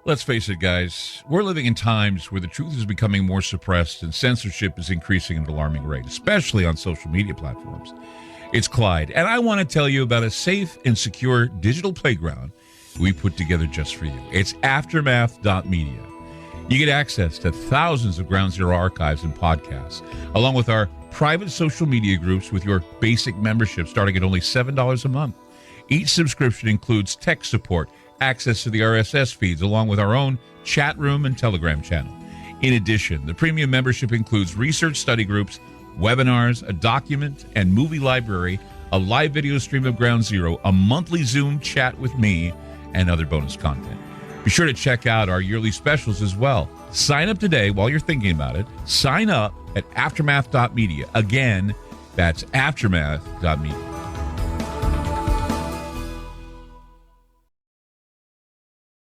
Let's face it, guys, we're living in times where the truth is becoming more suppressed and censorship is increasing at an alarming rate, especially on social media platforms. It's Clyde, and I want to tell you about a safe and secure digital playground we put together just for you. It's Aftermath.media. You get access to thousands of Ground Zero archives and podcasts, along with our private social media groups with your basic membership starting at only $7 a month. Each subscription includes tech support, access to the RSS feeds, along with our own chat room and Telegram channel. In addition, the premium membership includes research study groups, webinars, a document and movie library, a live video stream of Ground Zero, a monthly Zoom chat with me, and other bonus content. Be sure to check out our yearly specials as well. Sign up today while you're thinking about it. Sign up at Aftermath.media. Again, that's Aftermath.media.